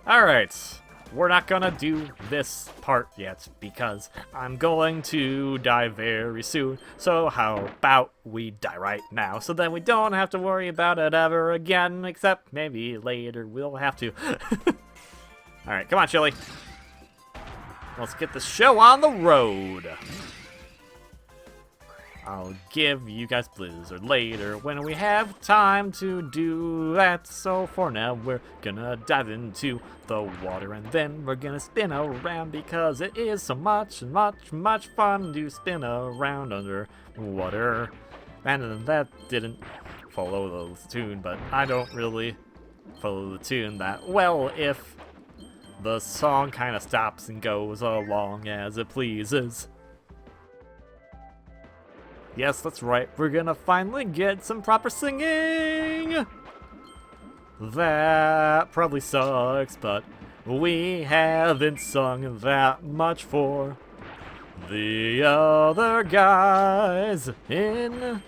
A: Alright. We're not gonna do this part yet, because I'm going to die very soon. So how about we die right now, so then we don't have to worry about it ever again, except maybe later we'll have to. Alright, come on, Chili. Let's get the show on the road. I'll give you guys Blizzard later when we have time to do that. So for now, we're gonna dive into the water and then we're gonna spin around because it is so much fun to spin around underwater. And that didn't follow the tune, but I don't really follow the tune that well if the song kind of stops and goes along as it pleases. Yes, that's right, we're gonna finally get some proper singing! That probably sucks, but we haven't sung that much for the other guys in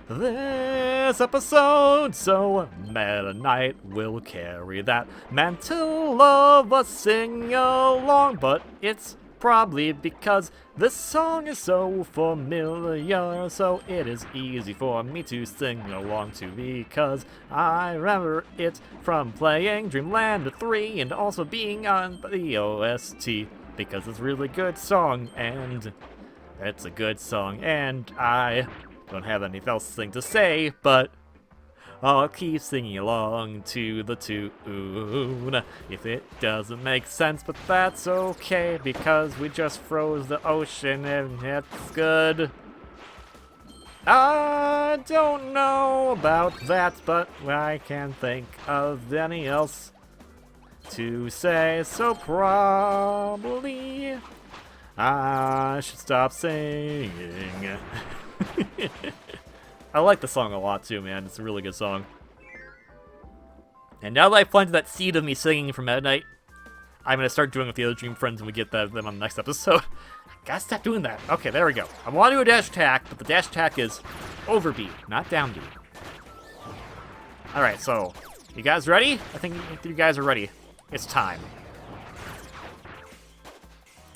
A: this episode, so Meta Knight will carry that mantle of a sing-along, but it's probably because this song is so familiar, so it is easy for me to sing along to because I remember it from playing Dreamland 3 and also being on the OST because it's a really good song and it's a good song and I don't have anything else to say, but I'll keep singing along to the tune if it doesn't make sense, but that's okay because we just froze the ocean and it's good. I don't know about that, but I can't think of any else to say, so probably I should stop singing. I like the song a lot too, man. It's a really good song. And now that I've planted that seed of me singing for Meta Knight, I'm going to start doing it with the other Dream Friends when we get them on the next episode. Gotta stop doing that. Okay, there we go. I want to do a dash attack, but the dash attack is over B, not down B. Alright, so, you guys ready? I think you guys are ready. It's time.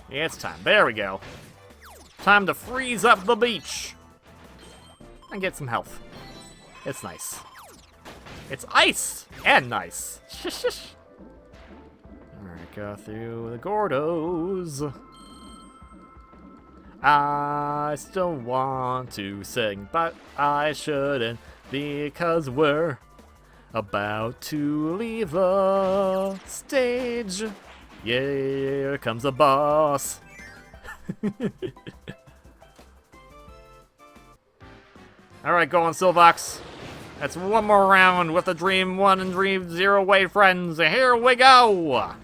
A: Yeah, it's time. There we go. Time to freeze up the beach. And get some health. It's nice. It's ice! And nice. Alright, go through the Gordos. I still want to sing, but I shouldn't because we're about to leave the stage. Yeah, here comes a boss. Alright, go on, Silvox. That's one more round with the Dream 1 and Dream 0 way friends. Here we go!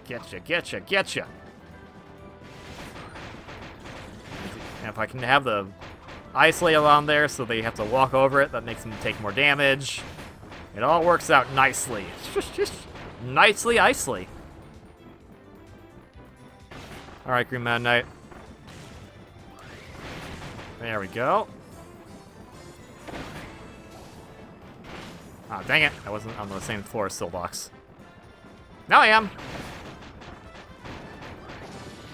A: Getcha, getcha, getcha. And if I can have the ice layer on there so they have to walk over it, that makes them take more damage. It all works out nicely. Nicely, icely. Alright, Green Meta Knight. There we go. Ah, dang it. I wasn't on the same floor as Silbox. Now I am.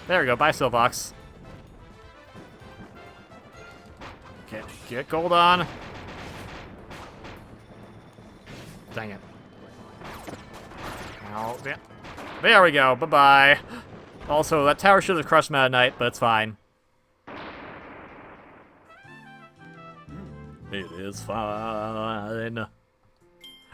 A: There we go. Bye, Silbox. Get gold on. Dang it. Oh, yeah. There we go. Bye-bye. Also, that tower should have crushed Meta Knight, but it's fine. It is fine.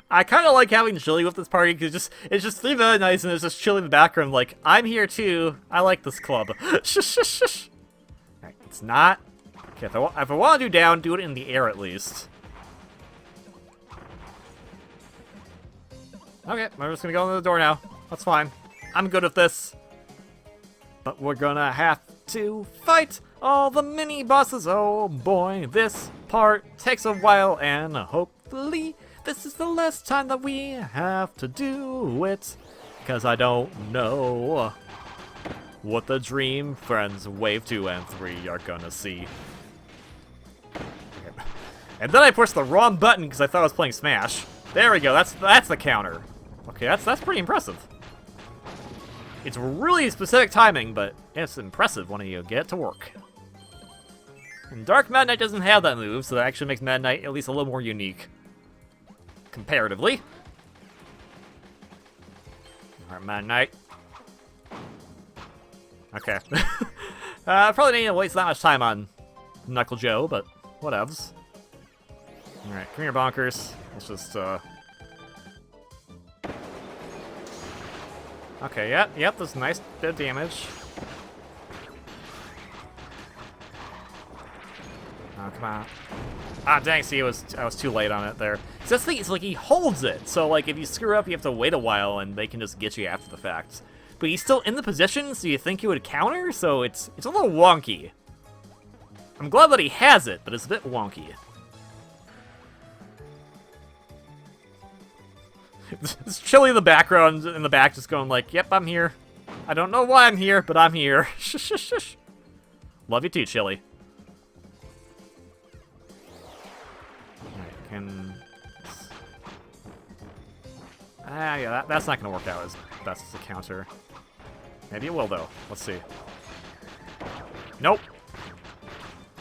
A: I kind of like having Chili with this party because it's just 3 Meta Knights and there's just Chili in the background like, I'm here too. I like this club. Shush, shush, shush. Alright, it's not. Okay, if I want to do down, do it in the air at least. Okay, I'm just gonna go into the door now. That's fine. I'm good with this. But we're gonna have to fight all the mini bosses. Oh boy, this part takes a while, and hopefully this is the last time that we have to do it. Because I don't know what the Dream Friends Wave 2 and 3 are gonna see. Okay. And then I pushed the wrong button because I thought I was playing Smash. There we go, that's the counter. Okay, that's pretty impressive. It's really specific timing, but it's impressive when you get to work. And Dark Meta Knight doesn't have that move, so that actually makes Meta Knight at least a little more unique. Comparatively. Alright, Meta Knight. Okay. Probably didn't need to waste that much time on Knuckle Joe, but whatevs. Alright, come here, Bonkers. Let's just, Okay, yep, that's a nice bit of damage. Oh, come on. Ah, dang, see, I was too late on it there. So that's the thing, it's like he holds it, so like if you screw up, you have to wait a while and they can just get you after the fact. But he's still in the position, so you think he would counter, so it's a little wonky. I'm glad that he has it, but it's a bit wonky. It's Chili in the background, in the back, just going like, yep, I'm here. I don't know why I'm here, but I'm here. Shush, shush, shush. Love you too, Chili. Alright, can... yeah, that's not gonna work out as best as a counter. Maybe it will, though. Let's see. Nope.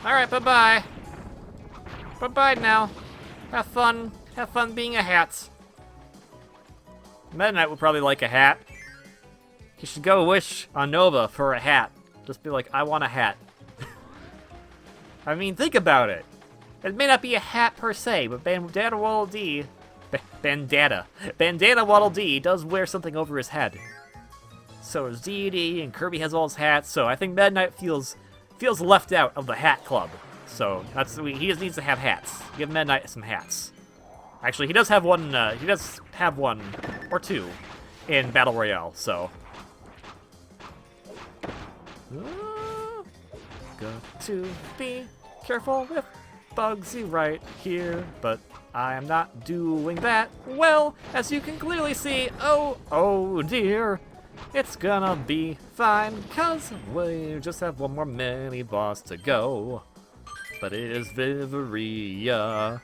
A: Alright, bye-bye. Bye-bye now. Have fun. Have fun being a hat. Meta Knight would probably like a hat. He should go wish on Nova for a hat. Just be like, I want a hat. I mean, think about it. It may not be a hat per se, but Bandanna Waddle Dee... Bandanna Waddle Dee does wear something over his head. So does Dedede, and Kirby has all his hats, so I think Meta Knight feels left out of the hat club. So he just needs to have hats. Give Meta Knight some hats. Actually, he does have one or two in Battle Royale, so. Got to be careful with Bugsy right here, but I am not doing that well, as you can clearly see. Oh dear. It's gonna be fine, cause we just have one more mini boss to go. But it is Vivaria.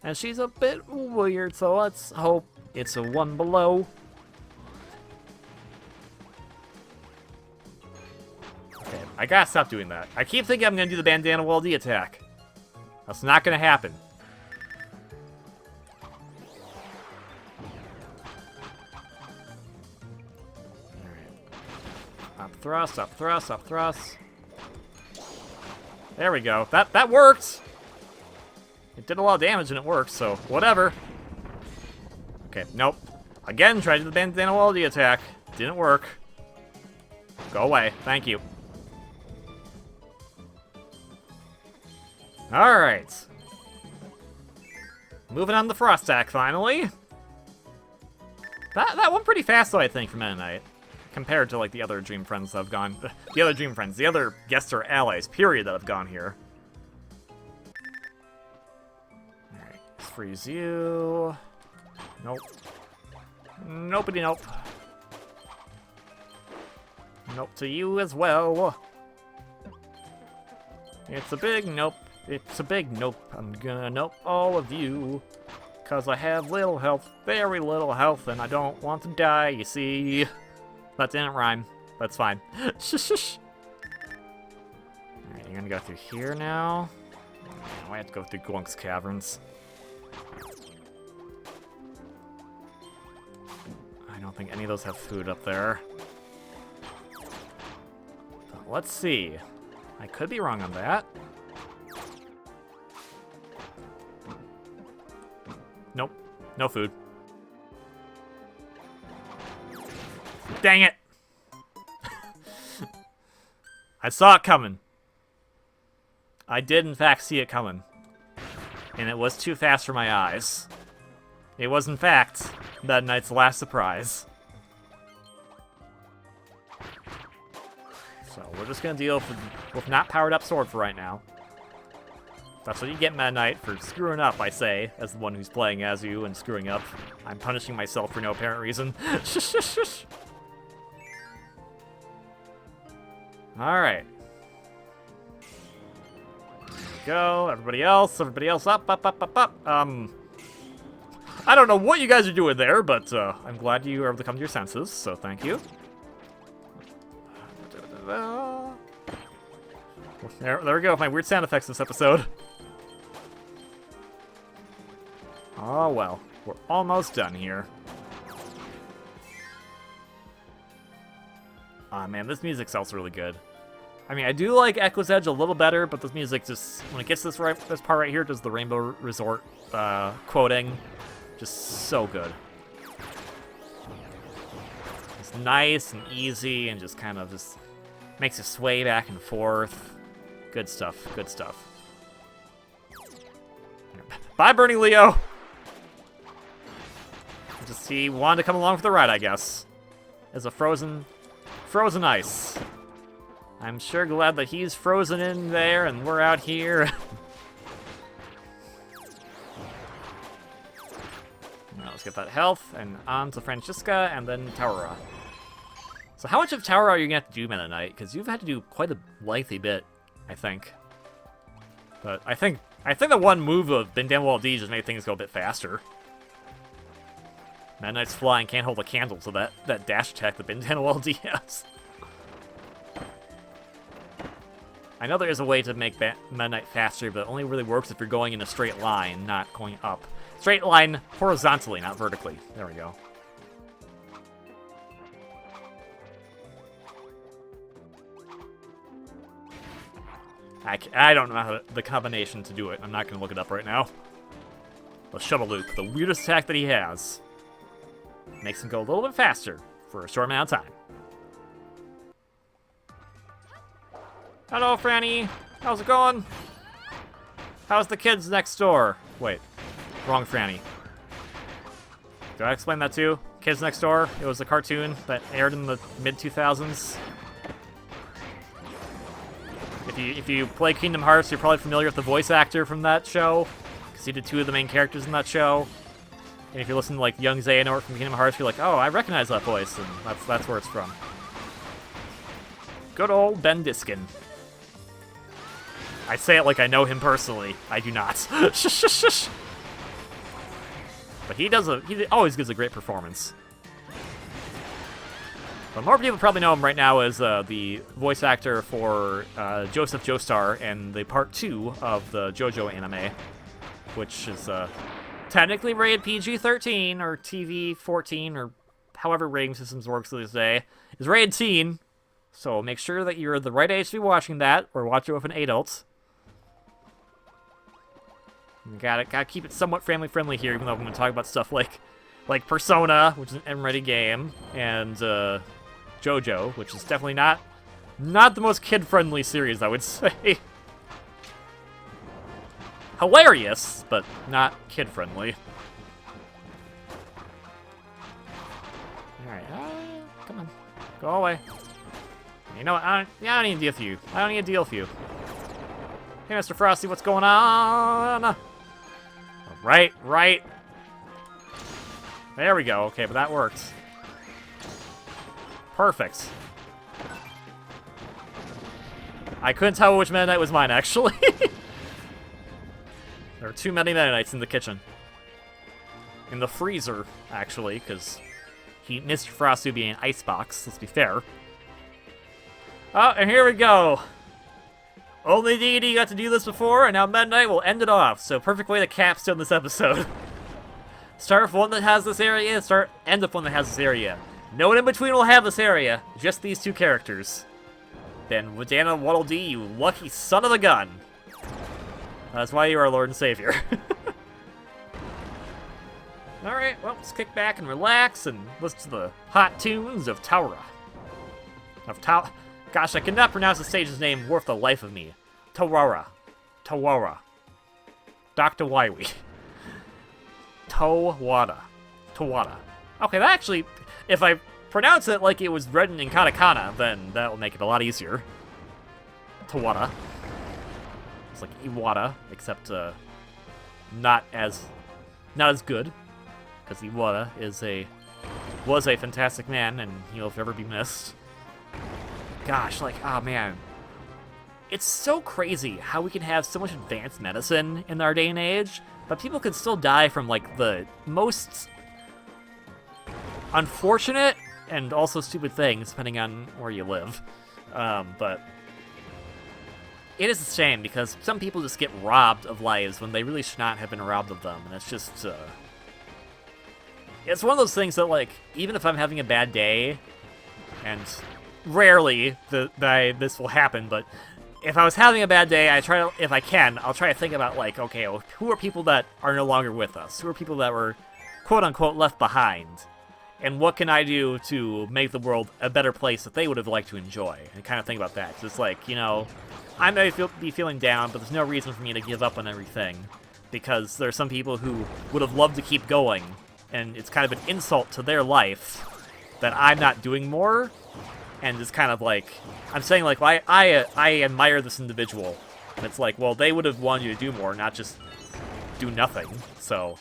A: And she's a bit weird, so let's hope it's a one below. Okay, I gotta stop doing that. I keep thinking I'm gonna do the Bandanna Waddle Dee attack. That's not gonna happen. Alright. Up thrust, up thrust, up thrust. There we go. That worked! It did a lot of damage and it worked, so whatever. Okay, nope. Again, tried to do the Bandanna Waddle Dee attack. Didn't work. Go away. Thank you. Alright. Moving on to the Frost Attack, finally. That went pretty fast, though, I think, for Meta Knight. Compared to, like, the other Dream Friends that have gone... The other Dream Friends, the other Guest Star Allies, period, that have gone here. Alright, let's freeze you. Nope. Nopey nope. Nope to you as well. It's a big nope. It's a big nope. I'm gonna nope all of you. Cause I have little health, very little health, and I don't want to die, you see. That didn't rhyme. That's fine. Shush. Alright, you're gonna go through here now. I have to go through Glunk's caverns. I don't think any of those have food up there. But let's see. I could be wrong on that. Nope. No food. Dang it! I saw it coming. I did, in fact, see it coming. And it was too fast for my eyes. It was, in fact, that night's last surprise. So, we're just gonna deal with not powered up sword for right now. That's what you get, Meta Knight, for screwing up, I say, as the one who's playing as you and screwing up. I'm punishing myself for no apparent reason. Shush, shush, shush. Alright. There we go. Everybody else, up, up, up, up, up. I don't know what you guys are doing there, but I'm glad you were able to come to your senses, so thank you. There we go with my weird sound effects this episode. Oh well, we're almost done here. Aw man, this music sounds really good. I mean, I do like Echo's Edge a little better, but this music just, when it gets this part right here, does the Rainbow Resort quoting, just so good. It's nice and easy and just kind of just makes you sway back and forth. Good stuff, good stuff. Bye, Bernie Leo! Just he wanted to come along for the ride, I guess. As a frozen ice. I'm sure glad that he's frozen in there and we're out here. Now let's get that health and on to Francisca and then Taura. So how much of Taura are you gonna have to do, Meta Knight? Because you've had to do quite a lengthy bit, I think. But I think the one move of Bandanna Waddle Dee just made things go a bit faster. Meta Knight's flying can't hold a candle to that dash attack that Bandanna Waddle Dee has. I know there is a way to make Meta Knight faster, but it only really works if you're going in a straight line, not going up. Straight line horizontally, not vertically. There we go. I don't know the combination to do it. I'm not going to look it up right now. The Shuttle Loop, the weirdest attack that he has. Makes him go a little bit faster for a short amount of time. Hello, Franny. How's it going? How's the kids next door? Wait, wrong Franny. Did I explain that too? Kids Next Door? It was a cartoon that aired in the mid-2000s. If you play Kingdom Hearts, you're probably familiar with the voice actor from that show, because he did 2 of the main characters in that show. And if you listen to like young Xehanort from Kingdom Hearts, you're like, oh, I recognize that voice, and that's where it's from. Good old Ben Diskin. I say it like I know him personally. I do not. Shush, shush, shush. But he always gives a great performance. But more people probably know him right now as the voice actor for Joseph Joestar in the part 2 of the JoJo anime, which is technically rated PG-13 or TV-14 or however rating systems works these days. Is rated teen, so make sure that you're the right age to be watching that, or watch it with an adult. You gotta keep it somewhat family-friendly here, even though I'm gonna talk about stuff like Persona, which is an M-ready game, and JoJo, which is definitely not the most kid-friendly series, I would say. Hilarious, but not kid-friendly. Alright, come on. Go away. You know what? I don't need to deal with you. I don't need to deal with you. Hey, Mr. Frosty, what's going on? Right. There we go. Okay, but that worked. Perfect. I couldn't tell which Meta Knight was mine, actually. There are too many Meta Knights in the kitchen. In the freezer, actually, because Mr. Frost would be an icebox, let's be fair. Oh, and here we go. Only Dedede got to do this before, and now Meta Knight will end it off. So perfect way to capstone this episode. Start with one that has this area, end with one that has this area. No one in between will have this area, just these two characters. Then Bandanna Waddle Dee, you lucky son of a gun. That's why you are Lord and Savior. Alright, well, let's kick back and relax and listen to the hot tunes of Taura. Gosh, I cannot pronounce the stage's name worth the life of me. Tawara. Dr. Waiwi. Tawada. Okay, that actually, if I pronounce it like it was written in katakana, then that will make it a lot easier. Tawada. It's like Iwata, except not as good, because Iwata was a fantastic man, and he'll forever be missed. Gosh, like, oh man. It's so crazy how we can have so much advanced medicine in our day and age, but people can still die from, like, the most unfortunate and also stupid things, depending on where you live. But it is a shame, because some people just get robbed of lives when they really should not have been robbed of them, and it's just, it's one of those things that, like, even if I'm having a bad day, and rarely this will happen, but if I was having a bad day, I'll try to think about, like, okay, well, who are people that are no longer with us? Who are people that were, quote-unquote, left behind? And what can I do to make the world a better place that they would have liked to enjoy? And kind of think about that. It's like, you know, I may be feeling down, but there's no reason for me to give up on everything. Because there are some people who would have loved to keep going, and it's kind of an insult to their life that I'm not doing more. And it's kind of like, I'm saying, like, well, I admire this individual. And it's like, well, they would have wanted you to do more, not just do nothing. So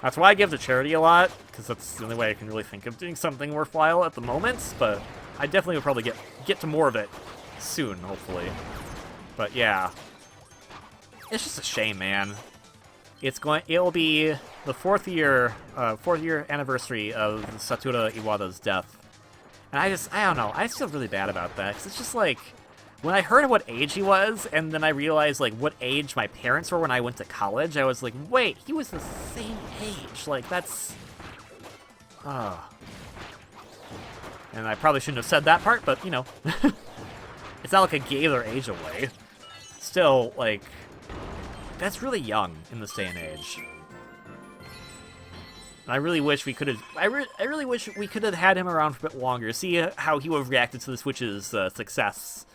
A: that's why I give to charity a lot, because that's the only way I can really think of doing something worthwhile at the moment. But I definitely will probably get to more of it soon, hopefully. But yeah, it's just a shame, man. It'll be the fourth year anniversary of Satoru Iwata's death. And I don't know, I feel really bad about that, because it's just like, when I heard what age he was, and then I realized, like, what age my parents were when I went to college, I was like, wait, he was the same age, like, that's, and I probably shouldn't have said that part, but, you know, it's not like I gave their age away. Still, like, that's really young in this day and age. I really wish we could have. I really wish we could have had him around for a bit longer. See how he would have reacted to the Switch's success.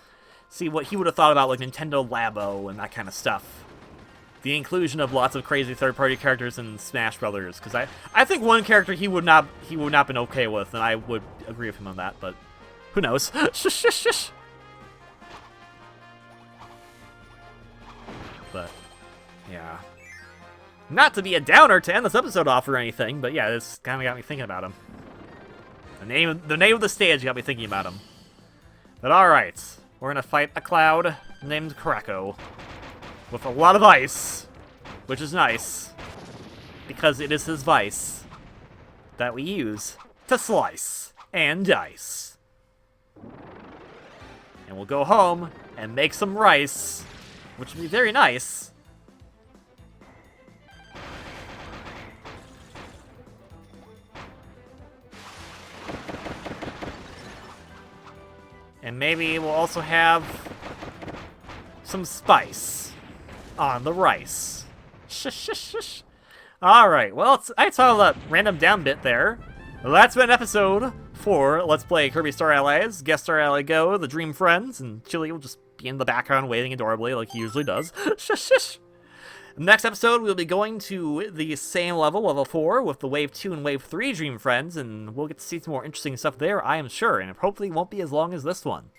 A: See what he would have thought about, like, Nintendo Labo and that kind of stuff. The inclusion of lots of crazy third-party characters in Smash Brothers, because I think one character he would not been okay with, and I would agree with him on that. But who knows? Shush, shush, shush. But yeah. Not to be a downer to end this episode off or anything, but yeah, this kind of got me thinking about him. The name of the stage got me thinking about him. But alright, we're gonna fight a cloud named Krako. With a lot of ice, which is nice. Because it is his vice that we use to slice and dice. And we'll go home and make some rice, which will be very nice. And maybe we'll also have some spice on the rice. Shush, shush, shush. Alright, well, I saw that random down bit there. Well, that's been episode 4. Let's play Kirby Star Allies. Guest Star Ally Go, the Dream Friends, and Chili will just be in the background waving adorably like he usually does. Shush, shush. Next episode, we'll be going to the same level 4, with the Wave 2 and Wave 3 Dream Friends, and we'll get to see some more interesting stuff there, I am sure, and it hopefully won't be as long as this one.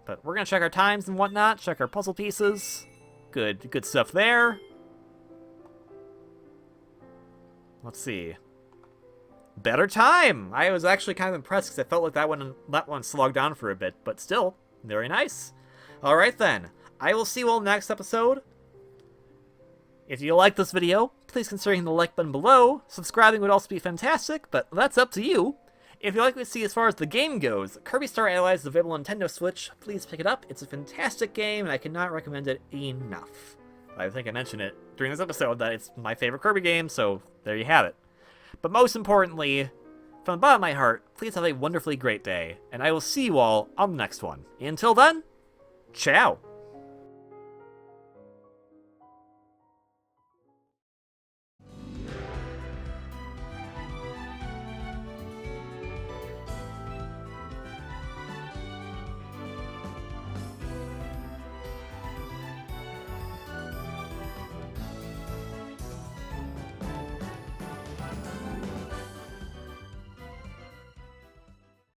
A: But we're going to check our times and whatnot, check our puzzle pieces. Good stuff there. Let's see. better time. I was actually kind of impressed because I felt like that one slogged on for a bit, but still, very nice. Alright then, I will see you all next episode. If you like this video, please consider hitting the like button below. Subscribing would also be fantastic, but that's up to you. If you like what you see as far as the game goes, Kirby Star Allies is available on Nintendo Switch. Please pick it up. It's a fantastic game, and I cannot recommend it enough. I think I mentioned it during this episode that it's my favorite Kirby game, so there you have it. But most importantly, from the bottom of my heart, please have a wonderfully great day, and I will see you all on the next one. Until then, ciao!